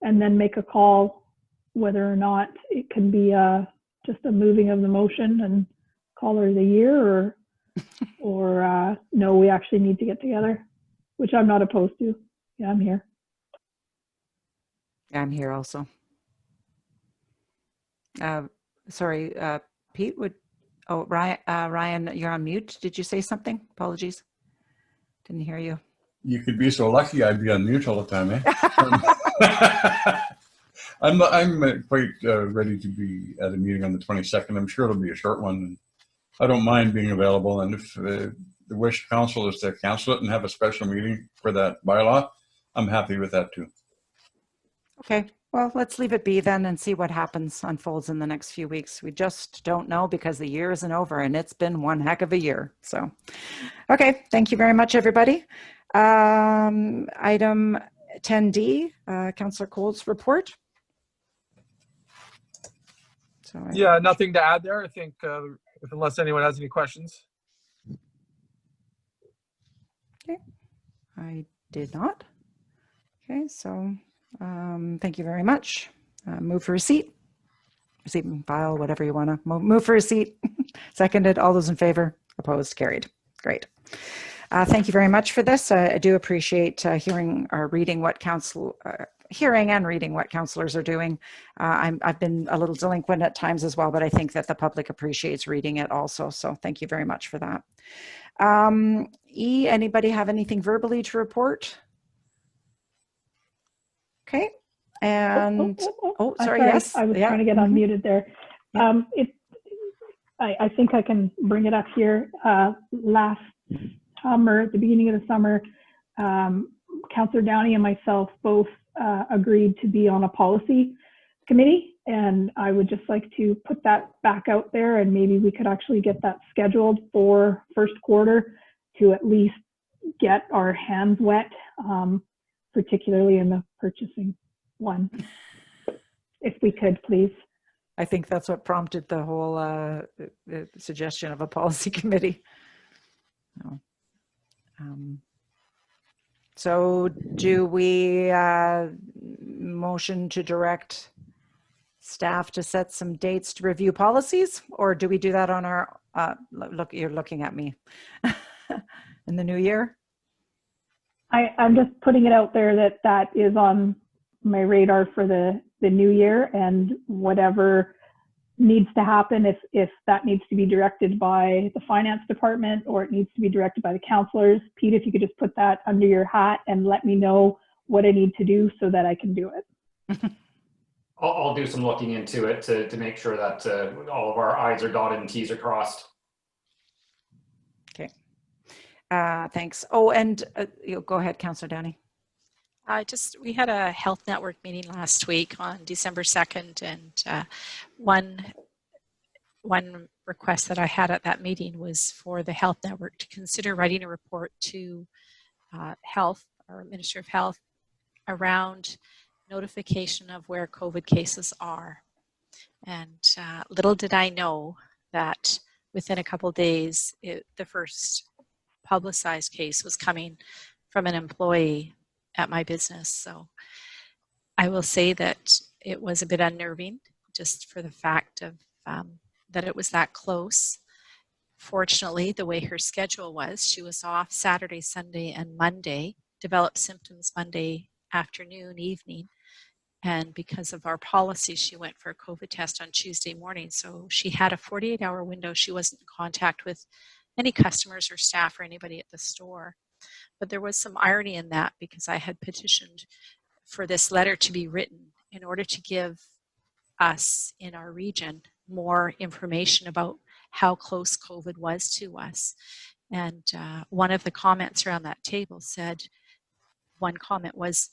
and then make a call whether or not it can be just a moving of the motion and call her the year, or no, we actually need to get together, which I'm not opposed to. Yeah, I'm here. I'm here also. Sorry, Pete, Ryan, you're on mute. Did you say something? Apologies. Didn't hear you. You could be so lucky I'd be on mute all the time, eh? I'm quite ready to be at a meeting on the 22nd. I'm sure it'll be a short one. I don't mind being available, and if the wish council is to cancel it and have a special meeting for that bylaw, I'm happy with that too. Okay, well, let's leave it be then and see what happens, unfolds in the next few weeks. We just don't know because the year isn't over and it's been one heck of a year. So, okay, thank you very much, everybody. Item 10D, Councillor Cole's report. So Yeah, nothing to add there. I think unless anyone has any questions. Okay, I did not. Okay, so thank you very much. Move for receipt. Receipt and file, whatever you want to move for receipt. Seconded. All those in favor? Opposed? Carried. Great. Thank you very much for this. I do appreciate hearing or reading what hearing and reading what councillors are doing. I've been a little delinquent at times as well, but I think that the public appreciates reading it also. So thank you very much for that. Anybody have anything verbally to report? Okay. And, oh, I'm sorry, yes. I was yeah. trying to get mhm. unmuted there. Yeah. I think I can bring it up here. Last summer, at the beginning of the summer, Councillor Downey and myself both agreed to be on a policy committee, and I would just like to put that back out there, and maybe we could actually get that scheduled for first quarter to at least get our hands wet, particularly in the purchasing one. If we could, please. I think that's what prompted the whole the suggestion of a policy committee. No. So do we motion to direct staff to set some dates to review policies, or do we do that on our, look, you're looking at me, in the new year? I'm just putting it out there that that is on my radar for the new year, and whatever needs to happen, if that needs to be directed by the finance department or it needs to be directed by the councillors. Pete, if you could just put that under your hat and let me know what I need to do so that I can do it. I'll do some looking into it to make sure that all of our I's are dotted and T's are crossed. Okay. Thanks. Oh, and go ahead, Councillor Downey. We had a health network meeting last week on December 2nd, and one request that I had at that meeting was for the health network to consider writing a report to health or Minister of Health around notification of where COVID cases are. And little did I know that within a couple of days, the first publicized case was coming from an employee at my business. So I will say that it was a bit unnerving, just for the fact of that it was that close. Fortunately, the way her schedule was, she was off Saturday, Sunday, and Monday, developed symptoms Monday afternoon, evening, and because of our policy, she went for a COVID test on Tuesday morning. So she had a 48-hour window. She wasn't in contact with any customers or staff or anybody at the store. But there was some irony in that, because I had petitioned for this letter to be written in order to give us in our region more information about how close COVID was to us. And one of the comments around that table said, one comment was,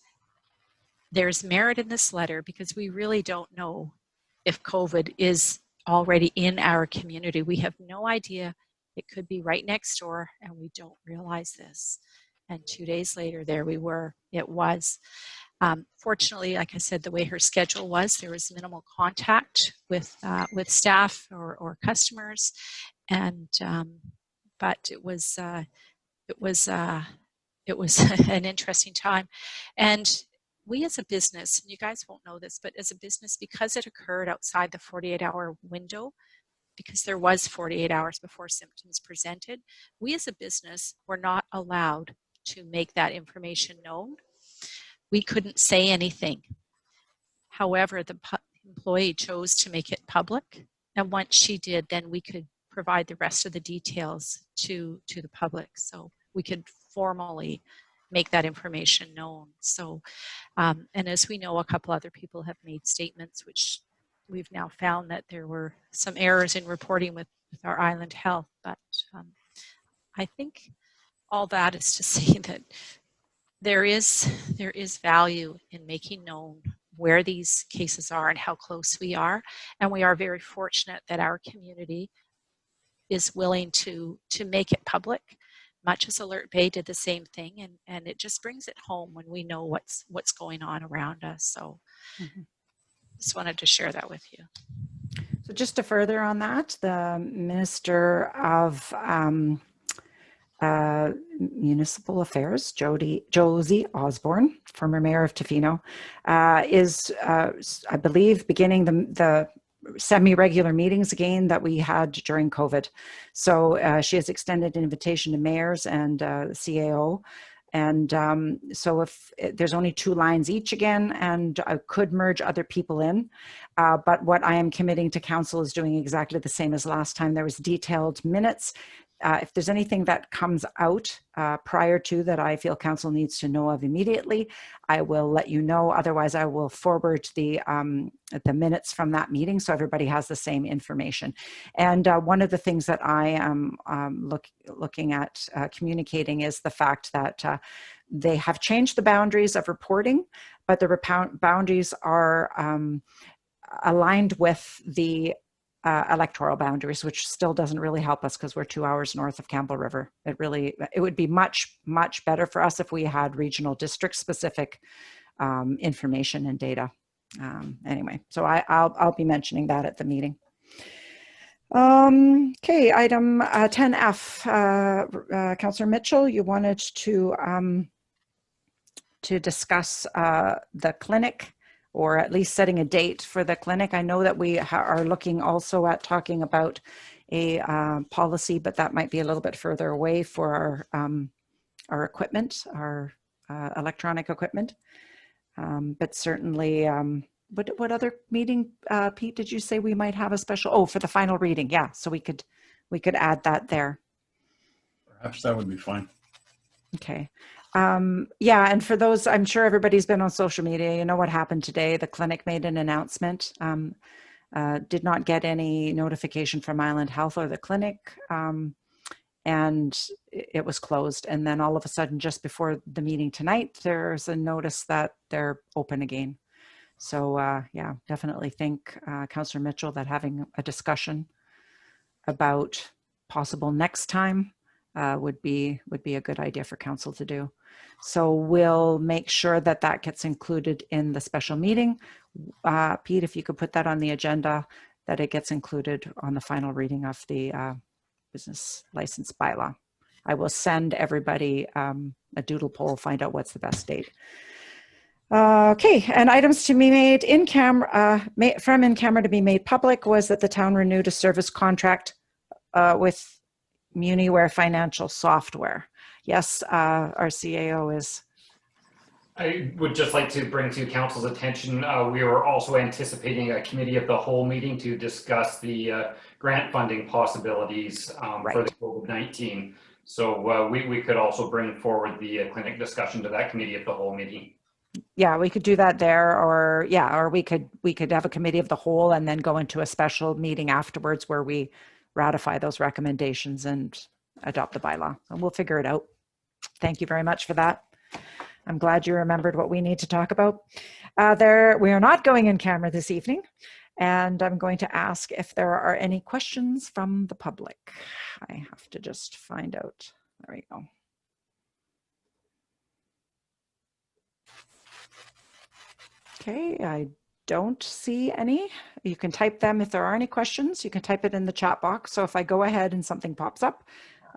there's merit in this letter because we really don't know if COVID is already in our community. We have no idea. It could be right next door and we don't realize this. And 2 days later, there we were, it was. Fortunately, like I said, the way her schedule was, there was minimal contact with staff or customers. And, but it was an interesting time. And we as a business, and you guys won't know this, but as a business, because it occurred outside the 48-hour window, because there was 48 hours before symptoms presented, we as a business were not allowed to make that information known. We couldn't say anything. However, the employee chose to make it public. And once she did, then we could provide the rest of the details to the public. So we could formally make that information known. So, and as we know, a couple other people have made statements, which we've now found that there were some errors in reporting with our Island Health. But I think all that is to say that there is value in making known where these cases are and how close we are. And we are very fortunate that our community is willing to make it public, much as Alert Bay did the same thing. And it just brings it home when we know what's going on around us. So just wanted to share that with you. So just to further on that, the Minister of Municipal Affairs, Josie Osborne, former mayor of Tofino, is, I believe, beginning the semi-regular meetings again that we had during COVID. So she has extended an invitation to mayors and CAO. And so if there's only 2 lines each again, and I could merge other people in, but what I am committing to council is doing exactly the same as last time. There was detailed minutes if there's anything that comes out prior to that I feel council needs to know of immediately, I will let you know. Otherwise, I will forward the minutes from that meeting so everybody has the same information. And one of the things that I am looking at communicating is the fact that they have changed the boundaries of reporting, but the boundaries are aligned with the electoral boundaries, which still doesn't really help us because we're 2 hours north of Campbell River. It would be much, much better for us if we had regional district specific information and data. Anyway, so I'll be mentioning that at the meeting. Okay, item 10F, Councillor Mitchell, you wanted to discuss the clinic, or at least setting a date for the clinic. I know that we are looking also at talking about a policy, but that might be a little bit further away for our equipment, our electronic equipment. But certainly, what other meeting, Pete, did you say we might have a special? Oh, for the final reading. Yeah, so we could add that there. Perhaps that would be fine. Okay. Yeah, and for those, I'm sure everybody's been on social media. You know what happened today. The clinic made an announcement. Did not get any notification from Island Health or the clinic, and it was closed. And then all of a sudden, just before the meeting tonight, there's a notice that they're open again. So yeah, definitely think, Councillor Mitchell, that having a discussion about possible next time would be a good idea for council to do. So we'll make sure that that gets included in the special meeting. Pete, if you could put that on the agenda, that it gets included on the final reading of the business license bylaw. I will send everybody a doodle poll, find out what's the best date. Okay, and items to be made in camera, from in camera to be made public was that the town renewed a service contract with Muniware Financial Software. Yes, our CAO is. I would just like to bring to council's attention, we were also anticipating a committee of the whole meeting to discuss the grant funding possibilities for the COVID-19. So we could also bring forward the clinic discussion to that committee of the whole meeting. Yeah, we could do that there, or yeah, or we could have a committee of the whole and then go into a special meeting afterwards where we ratify those recommendations and adopt the bylaw. And we'll figure it out. Thank you very much for that. I'm glad you remembered what we need to talk about. We are not going in camera this evening, and I'm going to ask if there are any questions from the public. I have to just find out. There we go. Okay, I don't see any. You can type them if there are any questions. You can type it in the chat box. So if I go ahead and something pops up,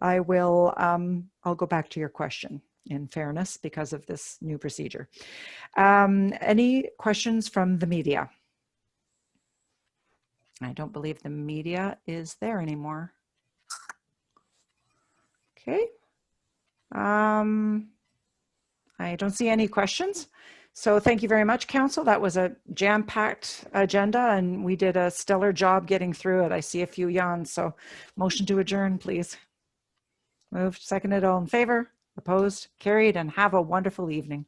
I will, I'll go back to your question in fairness because of this new procedure. Any questions from the media? I don't believe the media is there anymore. Okay. I don't see any questions. So thank you very much, Council. That was a jam-packed agenda and we did a stellar job getting through it. I see a few yawns, so motion to adjourn, please. Moved, seconded, all in favor, opposed, carried, and have a wonderful evening.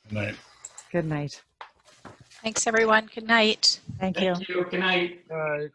Good night. Good night. Thanks, everyone. Good night. Thank you. Thank you. Good night. All right.